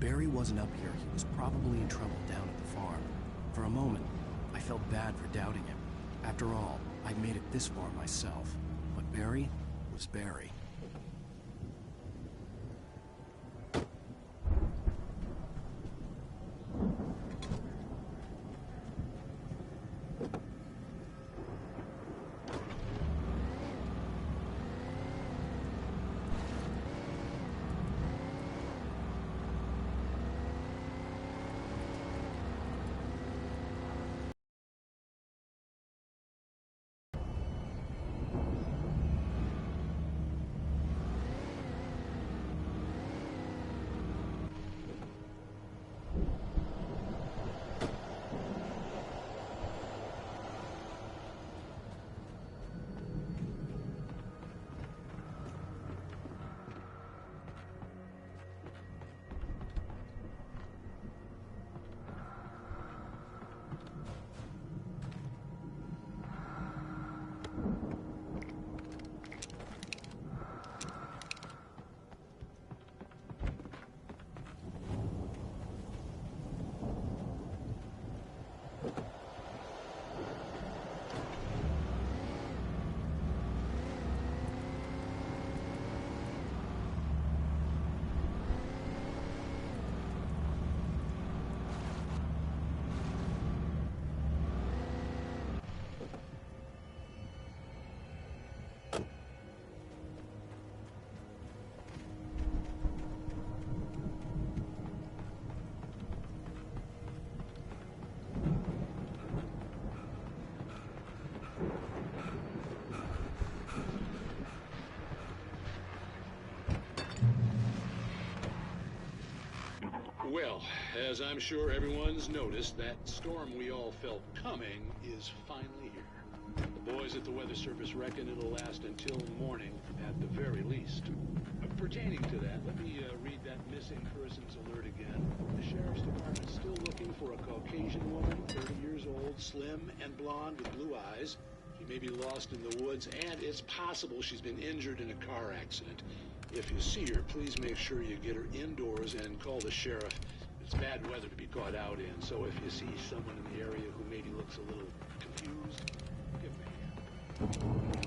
Barry wasn't up here, he was probably in trouble down at the farm. For a moment, I felt bad for doubting him. After all, I'd made it this far myself. But Barry was Barry. Well, as I'm sure everyone's noticed, that storm we all felt coming is finally here. The boys at the Weather Service reckon it'll last until morning at the very least. Pertaining to that, let me read that missing persons alert again. The Sheriff's Department's still looking for a Caucasian woman, 30 years old, slim and blonde with blue eyes. She may be lost in the woods, and it's possible she's been injured in a car accident. If you see her, please make sure you get her indoors and call the sheriff. It's bad weather to be caught out in, so if you see someone in the area who maybe looks a little confused, give me a hand.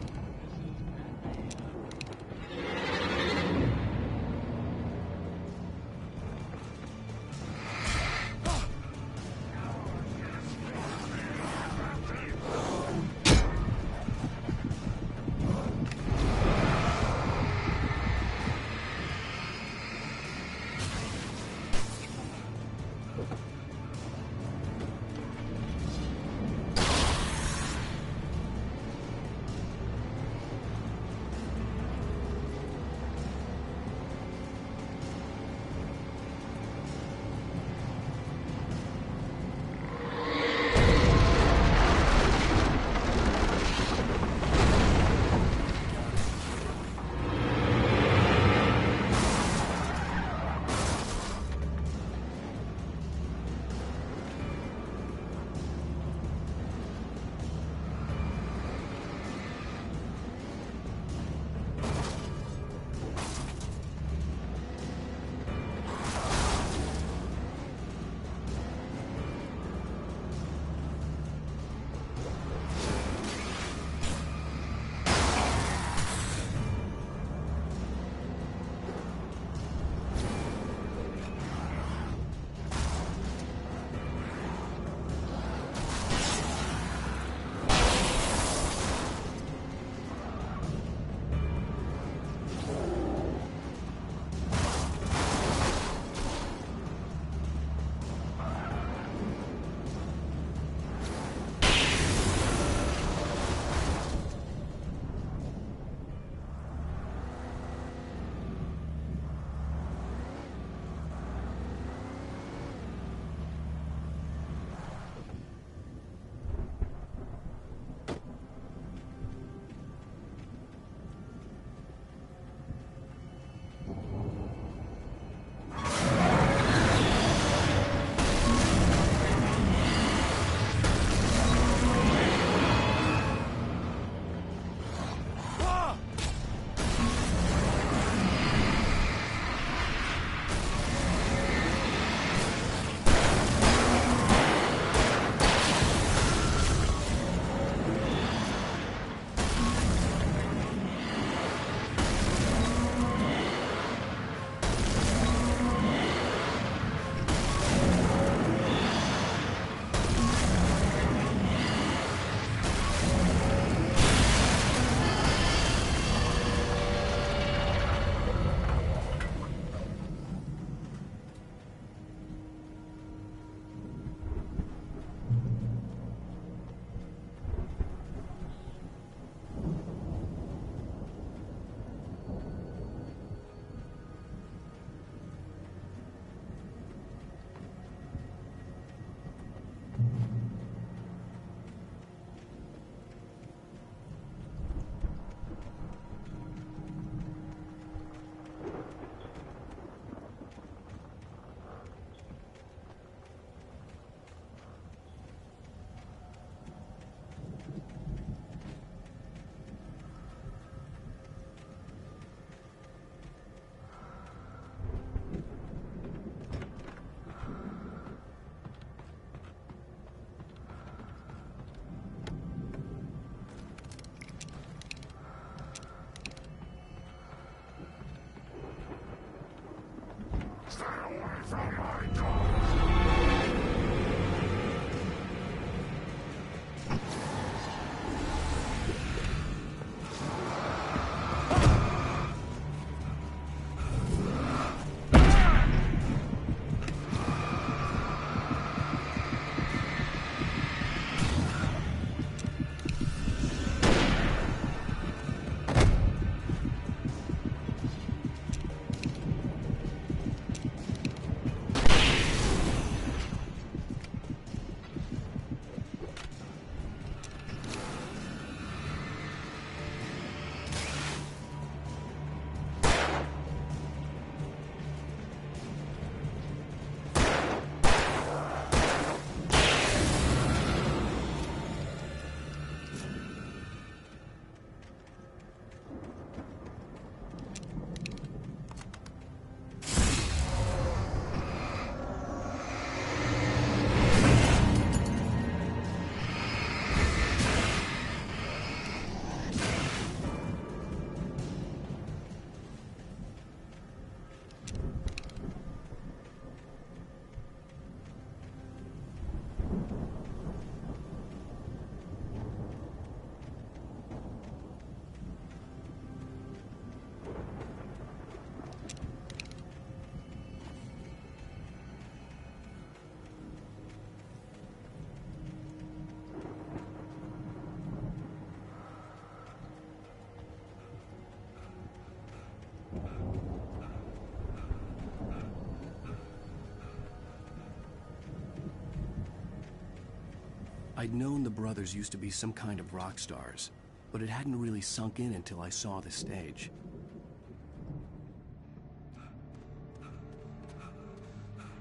I'd known the brothers used to be some kind of rock stars, but it hadn't really sunk in until I saw the stage.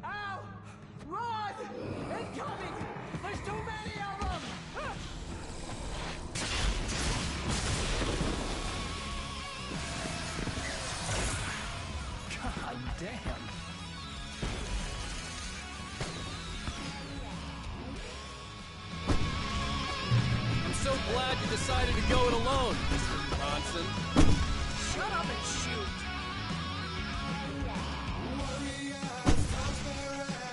Al! Run! Incoming! There's too many of them! God damn. I'm so glad you decided to go it alone, Mr. Bronson. Shut up and shoot!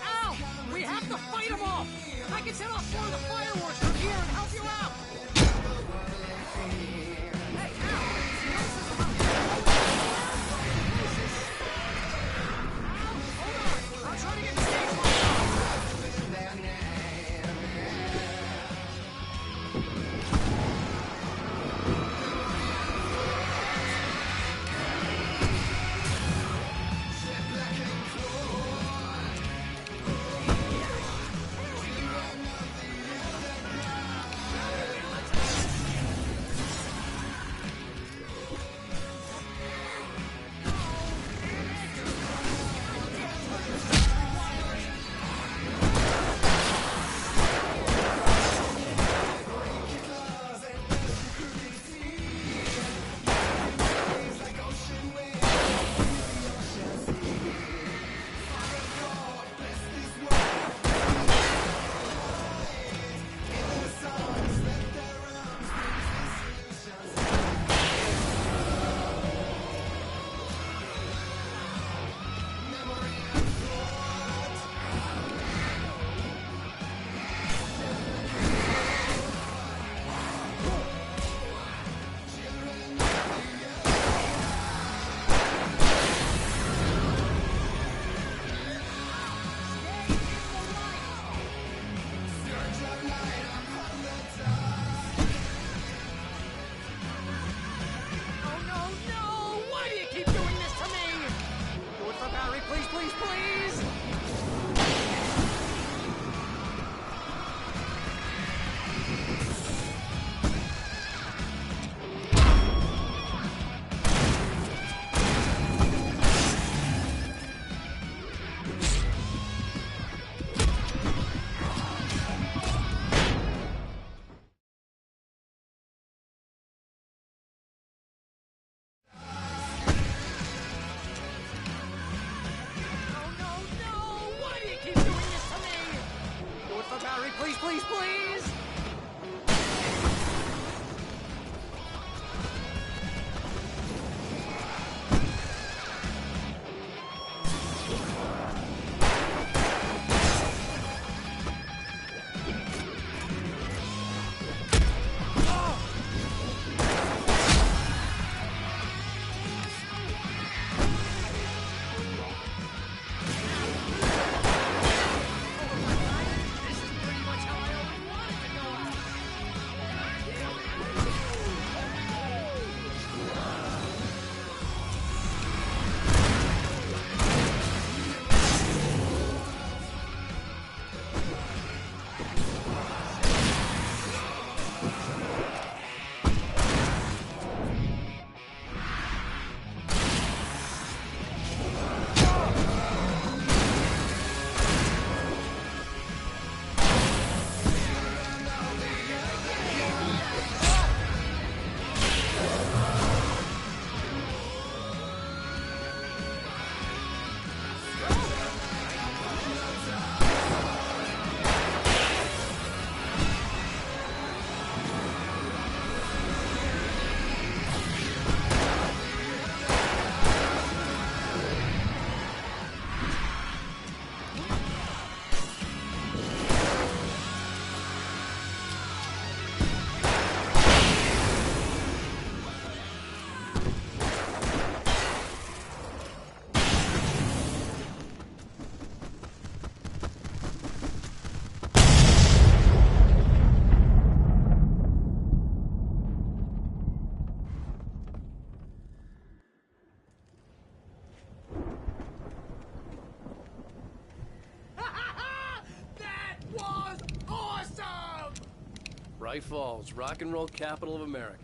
Al! We have to fight them off! I can set off more of the fireworks from here and help you out! Hey, Al! This is about Al, hold on! I'm trying to get the stage light. Please, please, please! This is pretty much how I always wanted to go. Bright Falls, rock and roll capital of America.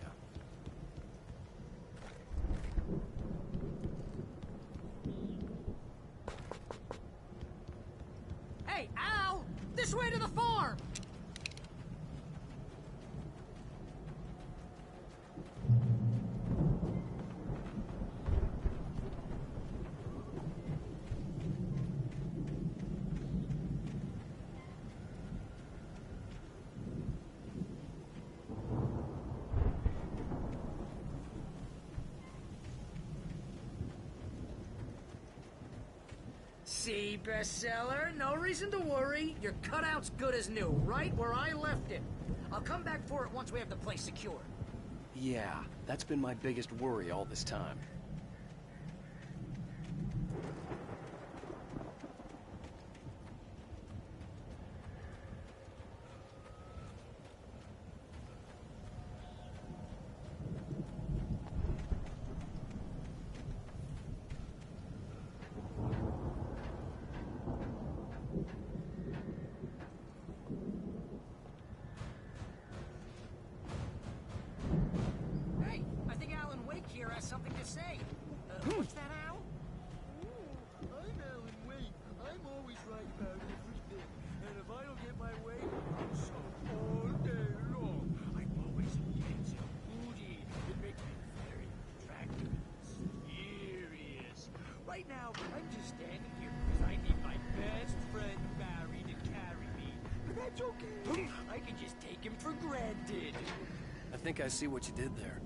Hey, Al! This way to the farm! See, bestseller, no reason to worry. Your cutout's good as new, right where I left it. I'll come back for it once we have the place secure. Yeah, that's been my biggest worry all this time. Hey, I think Alan Wake here has something to say. What's that, Al? I'm Alan Wake. I'm always right about everything. And if I don't get my way, I'm so all day long. I'm always intense and moody. It makes me very attractive and mysterious. Right now, I'm just standing here because I need my best friend Barry to carry me. But that's okay. I can just take him for granted. I think I see what you did there.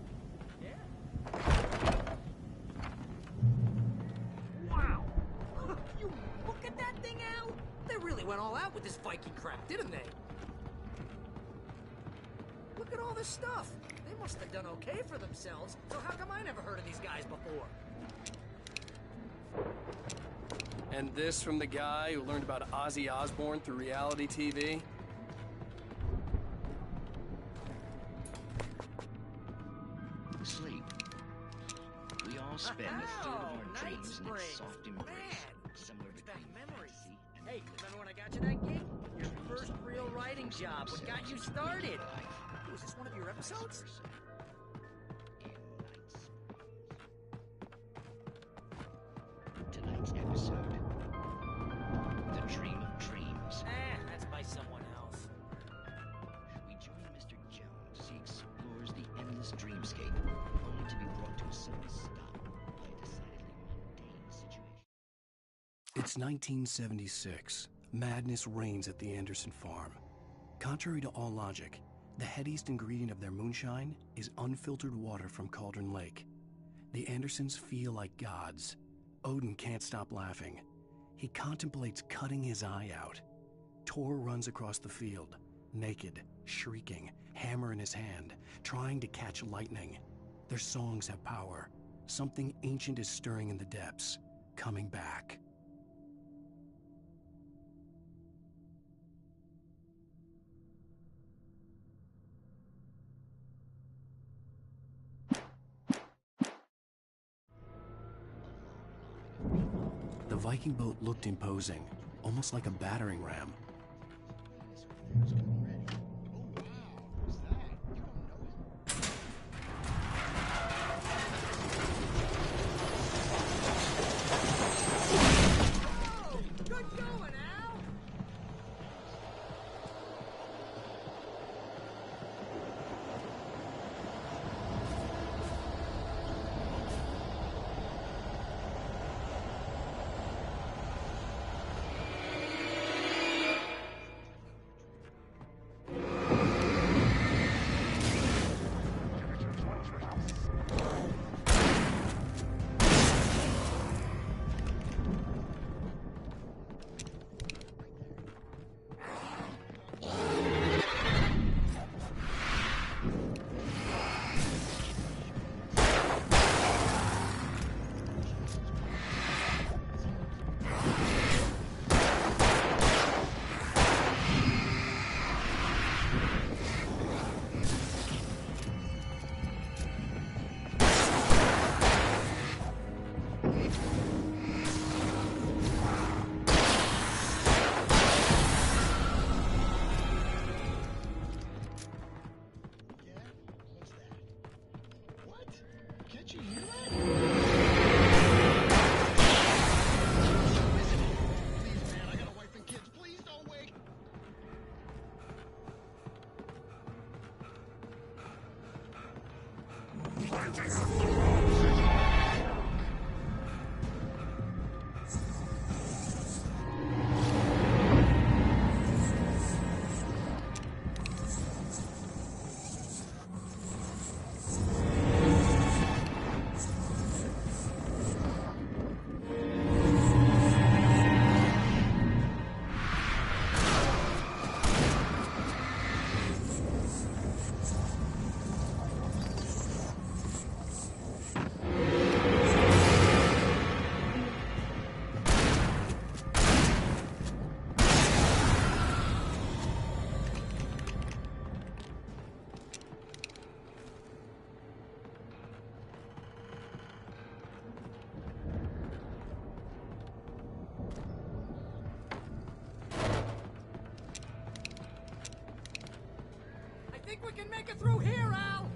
Wow! You look at that thing, Al! They really went all out with this Viking crap, didn't they? Look at all this stuff. They must have done okay for themselves, so how come I never heard of these guys before? And this from the guy who learned about Ozzy Osbourne through reality TV? Sleep. We all spend a third of our dreams in its soft embrace. Somewhere between Memories. Hey, remember when I got you that gig? Your first real writing job. What got you started? Was this one of your episodes? Tonight's episode. The Dream of Dreams. That's by someone else. We join Mr. Jones as he explores the endless dreamscape, only to be brought to a sudden stop by a decidedly mundane situation. It's 1976. Madness reigns at the Anderson farm. Contrary to all logic, the headiest ingredient of their moonshine is unfiltered water from Cauldron Lake. The Andersons feel like gods. Odin can't stop laughing. He contemplates cutting his eye out. Tor runs across the field, naked, shrieking, hammer in his hand, trying to catch lightning. Their songs have power. Something ancient is stirring in the depths, coming back. The Viking boat looked imposing, almost like a battering ram. Good going, Al! I think we can make it through here, Al!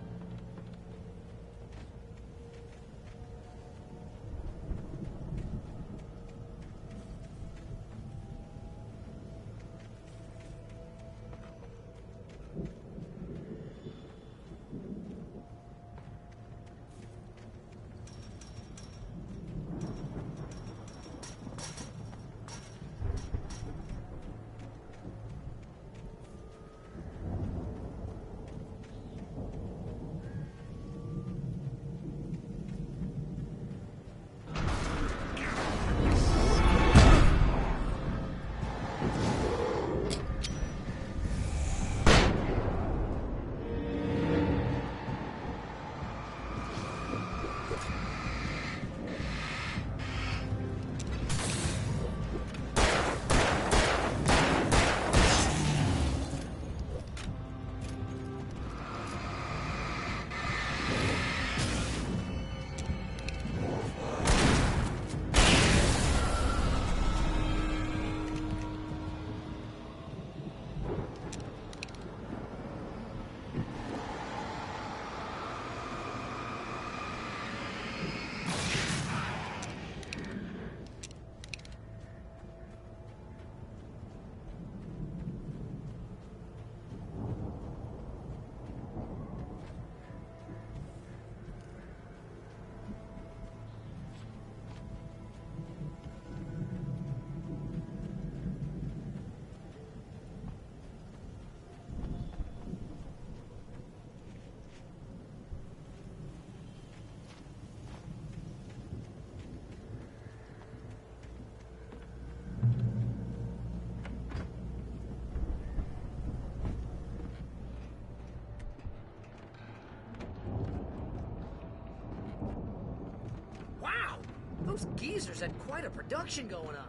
Those geezers had quite a production going on.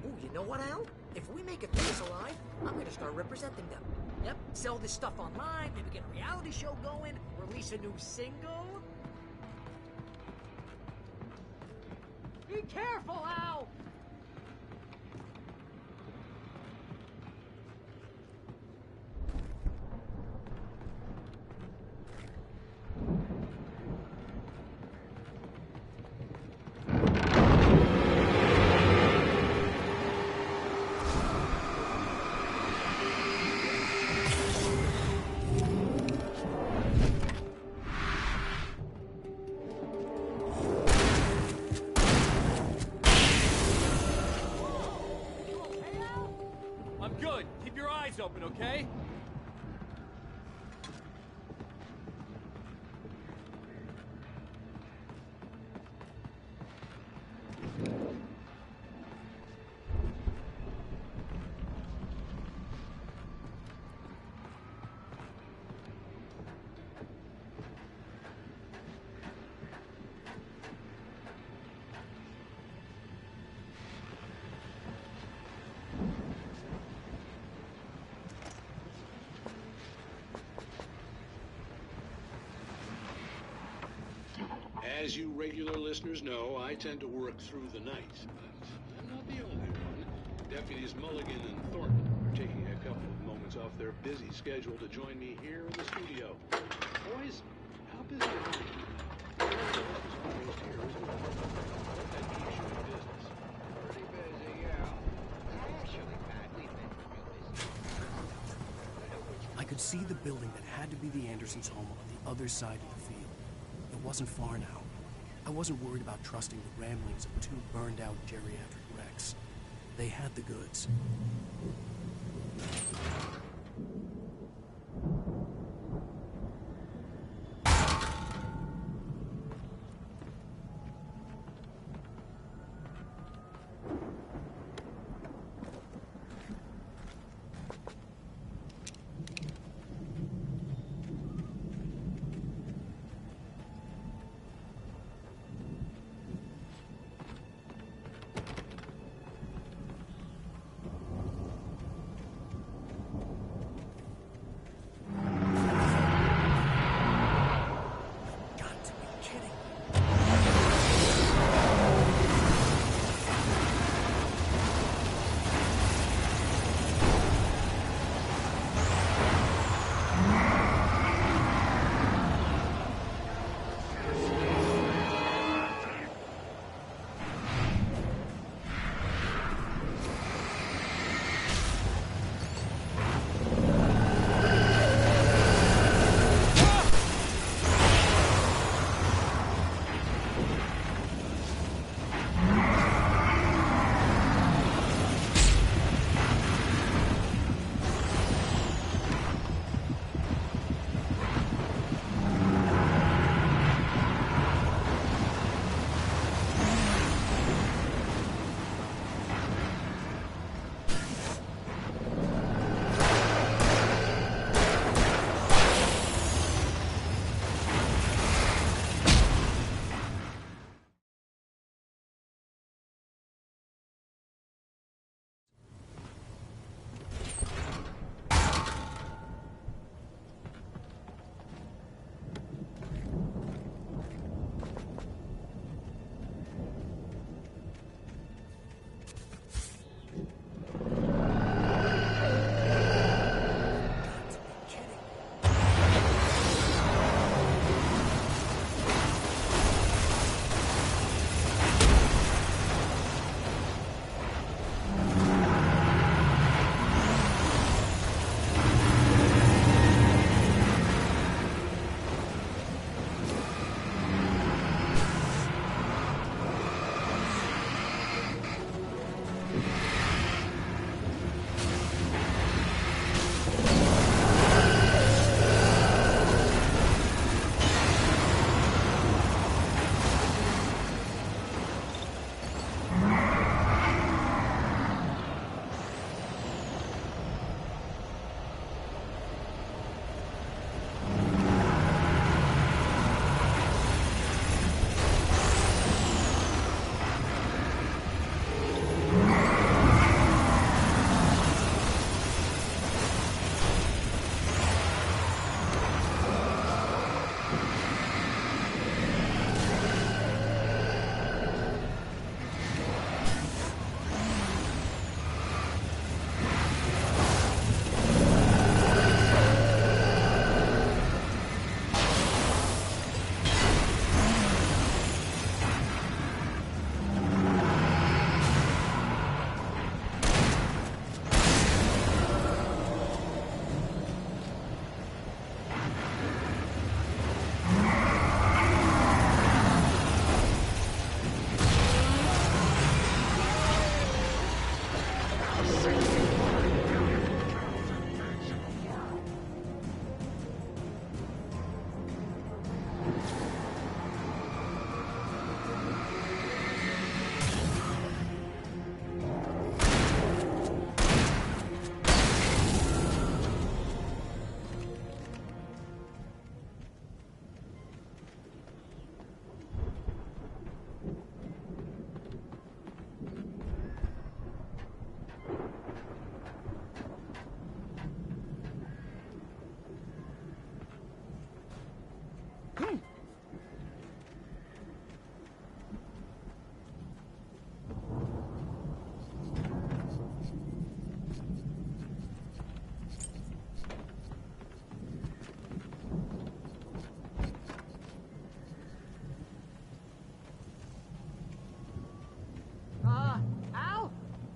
Ooh, you know what, Al? If we make it through this alive, I'm gonna start representing them. Yep, sell this stuff online, maybe get a reality show going, release a new single. Be careful, Al! Open, okay? As you regular listeners know, I tend to work through the night, but I'm not the only one. Deputies Mulligan and Thornton are taking a couple of moments off their busy schedule to join me here in the studio. Boys, how busy are you? Pretty busy, yeah. Actually, Pat, we've been real busy. I could see the building that had to be the Andersons' home on the other side of the field. It wasn't far now. I wasn't worried about trusting the ramblings of two burned-out geriatric wrecks. They had the goods.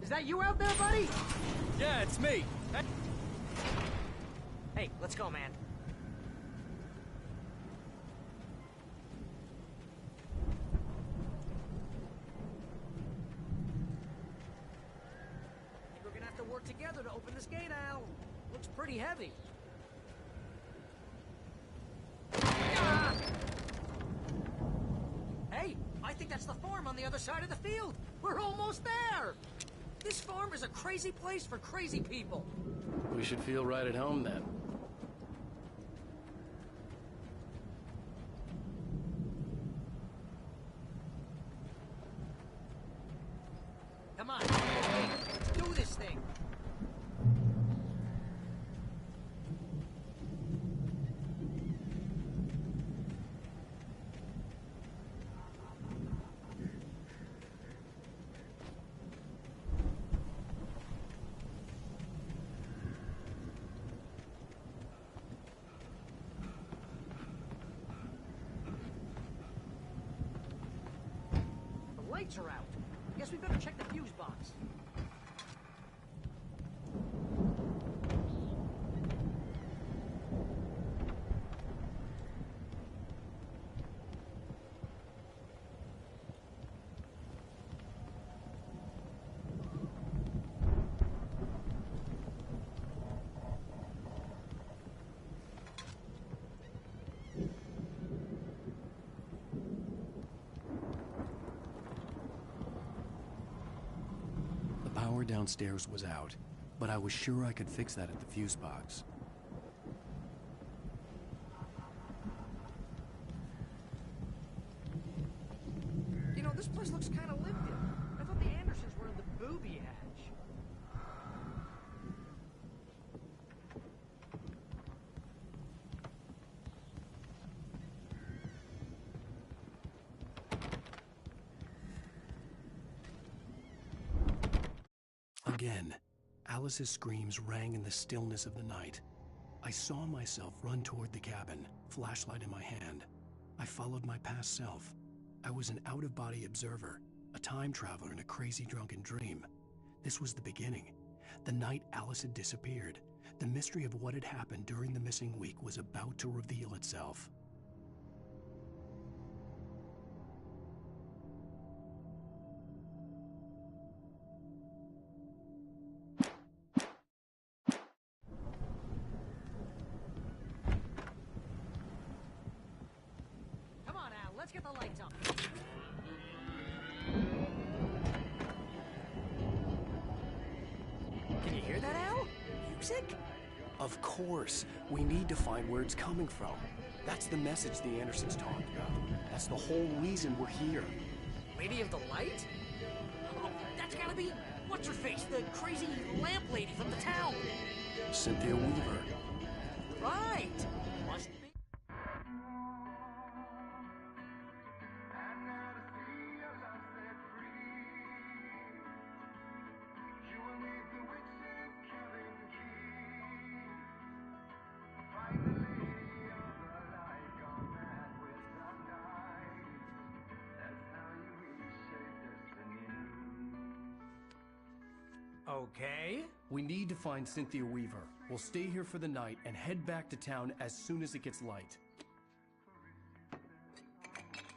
Is that you out there, buddy? Yeah, it's me. Hey, let's go, man. together to open this gate, Al. Looks pretty heavy. Ah! Hey, I think that's the farm on the other side of the field. We're almost there. This farm is a crazy place for crazy people. We should feel right at home then. Come on, hey, let's do this thing. The lights are out. Guess we better check the fuse box. The power downstairs was out, but I was sure I could fix that at the fuse box. You know, this place looks kind of lived in. I thought the Andersons were in the booby hatch. Again, Alice's screams rang in the stillness of the night. I saw myself run toward the cabin, flashlight in my hand. I followed my past self. I was an out-of-body observer, a time traveler in a crazy drunken dream. This was the beginning. The night Alice had disappeared. The mystery of what had happened during the missing week was about to reveal itself. Come on, Al, let's get the lights on. Can you hear that, Al? Music? Of course. We need to find where it's coming from. That's the message the Andersons talked about. That's the whole reason we're here. Lady of the Light? Oh, that's gotta be... What's-her-face? The crazy lamp lady from the town. Cynthia Weaver. Right. Must be. Okay. We need to find Cynthia Weaver. We'll stay here for the night and head back to town as soon as it gets light.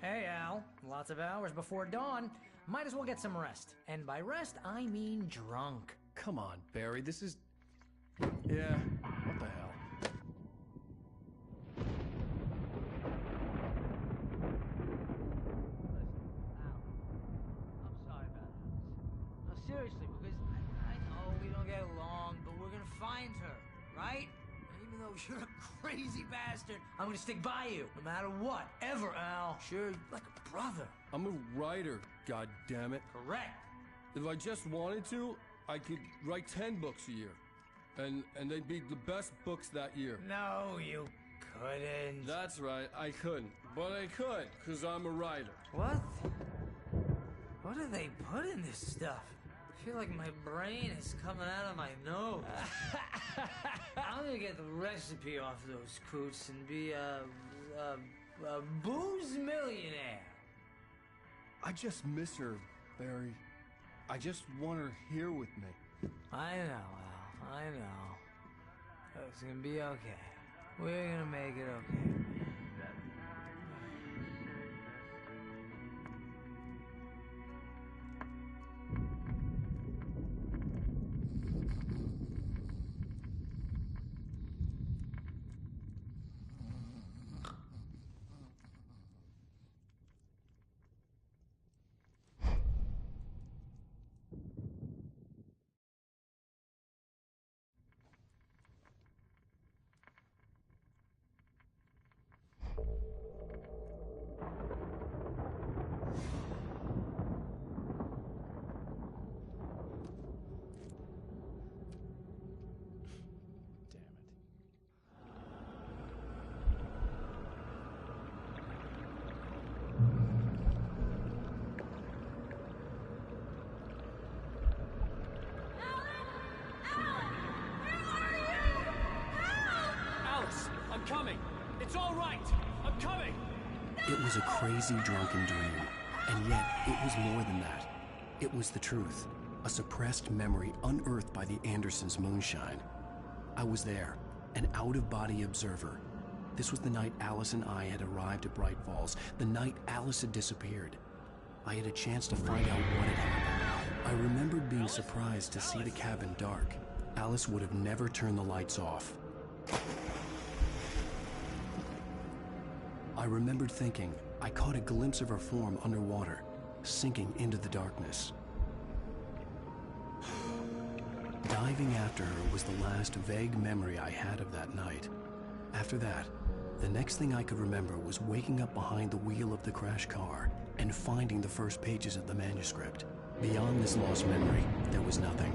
Hey, Al. Lots of hours before dawn. Might as well get some rest. And by rest, I mean drunk. Come on, Barry, this is... Yeah, what the hell? I'm sorry about that. No, seriously, because I know we don't get along, but we're gonna find her, right? Even though you're a crazy bastard, I'm gonna stick by you, no matter what, ever, Al. Sure, like a brother. I'm a writer, goddammit. Correct. If I just wanted to, I could write 10 books a year. And they'd be the best books that year. No, you couldn't. That's right, I couldn't. But I could, because I'm a writer. What? What do they put in this stuff? I feel like my brain is coming out of my nose. I'm gonna get the recipe off those coots and be a booze millionaire. I just miss her, Barry. I just want her here with me. I know, Al. I know. It's gonna be okay. We're gonna make it okay. It's all right. I'm coming. It was a crazy drunken dream, and yet it was more than that. It was the truth, a suppressed memory unearthed by the Andersons' moonshine. I was there, an out-of-body observer. This was the night Alice and I had arrived at Bright Falls, the night Alice had disappeared. I had a chance to find out what had happened. I remembered being surprised to see the cabin dark. Alice would have never turned the lights off. I remembered thinking I caught a glimpse of her form underwater, sinking into the darkness. Diving after her was the last vague memory I had of that night. After that, the next thing I could remember was waking up behind the wheel of the crash car and finding the first pages of the manuscript. Beyond this lost memory, there was nothing.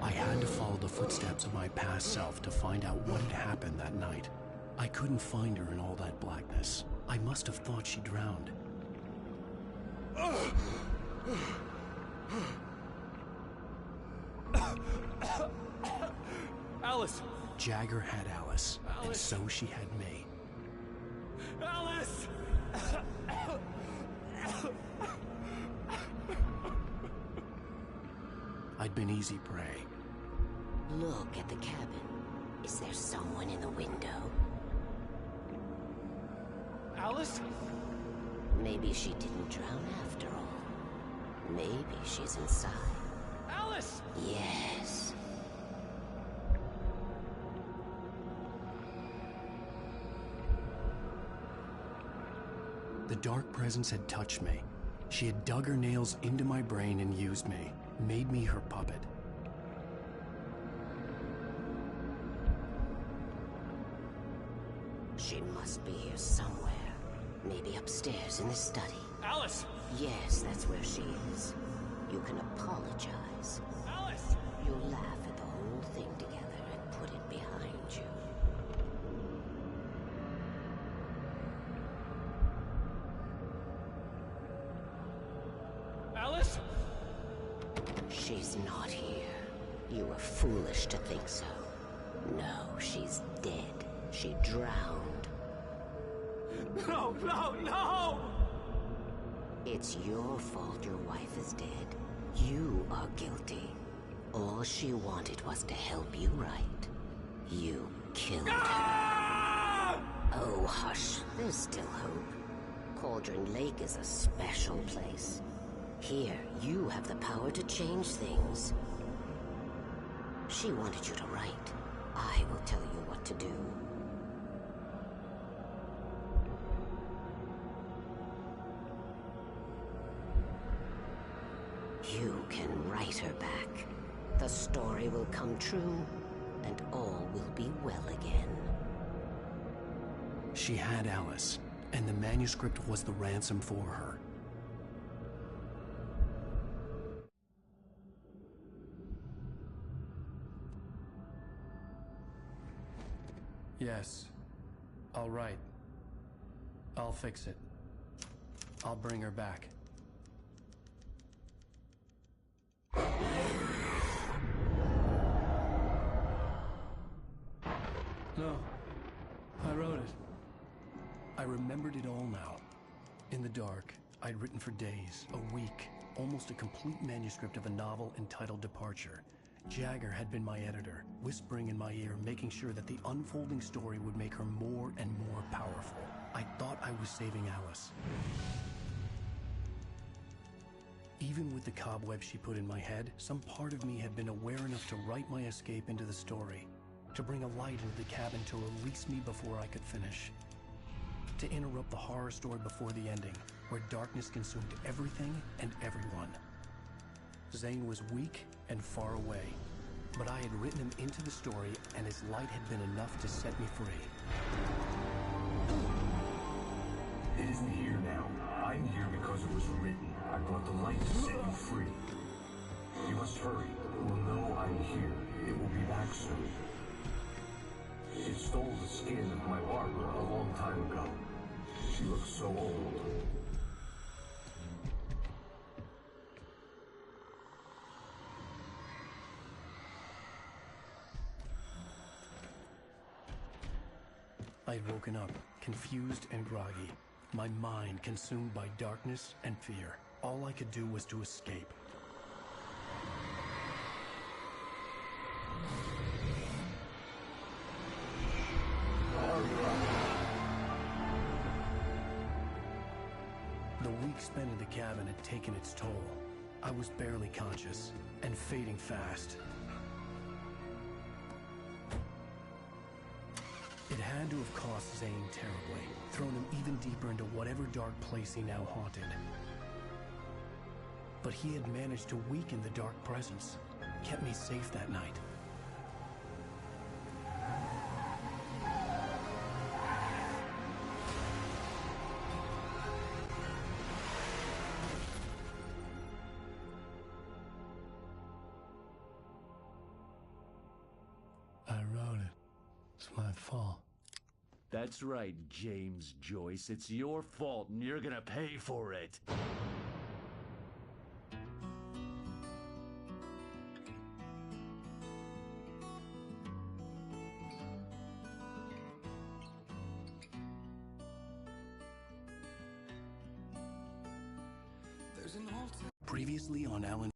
I had to follow the footsteps of my past self to find out what had happened that night. I couldn't find her in all that blackness. I must have thought she drowned. Alice! Jagger had Alice, and so she had me. Alice! I'd been easy prey. Look at the cabin. Is there someone in the window? Alice? Maybe she didn't drown after all. Maybe she's inside. Alice! Yes. The dark presence had touched me. She had dug her nails into my brain and used me, made me her puppet. She must be here somewhere. Maybe upstairs in the study. Alice! Yes, that's where she is. You can apologize. Alice! You'll laugh at the whole thing together and put it behind you. Alice? She's not here. You were foolish to think so. No, she's dead. She drowned. No, no, no! It's your fault your wife is dead. You are guilty. All she wanted was to help you right. You killed her. Oh, hush. There's still hope. Cauldron Lake is a special place. Here, you have the power to change things. She wanted you to write. I will tell you what to do. You can write her back. The story will come true, and all will be well again. She had Alice, and the manuscript was the ransom for her. Yes. All right. I'll fix it. I'll bring her back. No. I wrote it. I remembered it all now. In the dark, I'd written for days, a week, almost a complete manuscript of a novel entitled Departure. Jagger had been my editor, whispering in my ear, making sure that the unfolding story would make her more and more powerful. I thought I was saving Alice. Even with the cobwebs she put in my head, some part of me had been aware enough to write my escape into the story, to bring a light into the cabin to release me before I could finish, to interrupt the horror story before the ending, where darkness consumed everything and everyone. Zane was weak and far away, but I had written him into the story, and his light had been enough to set me free. It isn't here now. I'm here because it was written. I brought the light to set you free. You must hurry. It will know I'm here. It will be back soon. It stole the skin of my Barbara a long time ago. She looks so old. I'd woken up, confused and groggy, my mind consumed by darkness and fear. All I could do was to escape. The week spent in the cabin had taken its toll. I was barely conscious and fading fast. It had to have cost Zane terribly, thrown him even deeper into whatever dark place he now haunted. But he had managed to weaken the dark presence, kept me safe that night. I wrote it. It's my fault. That's right, James Joyce. It's your fault, and you're gonna pay for it. Previously on Alan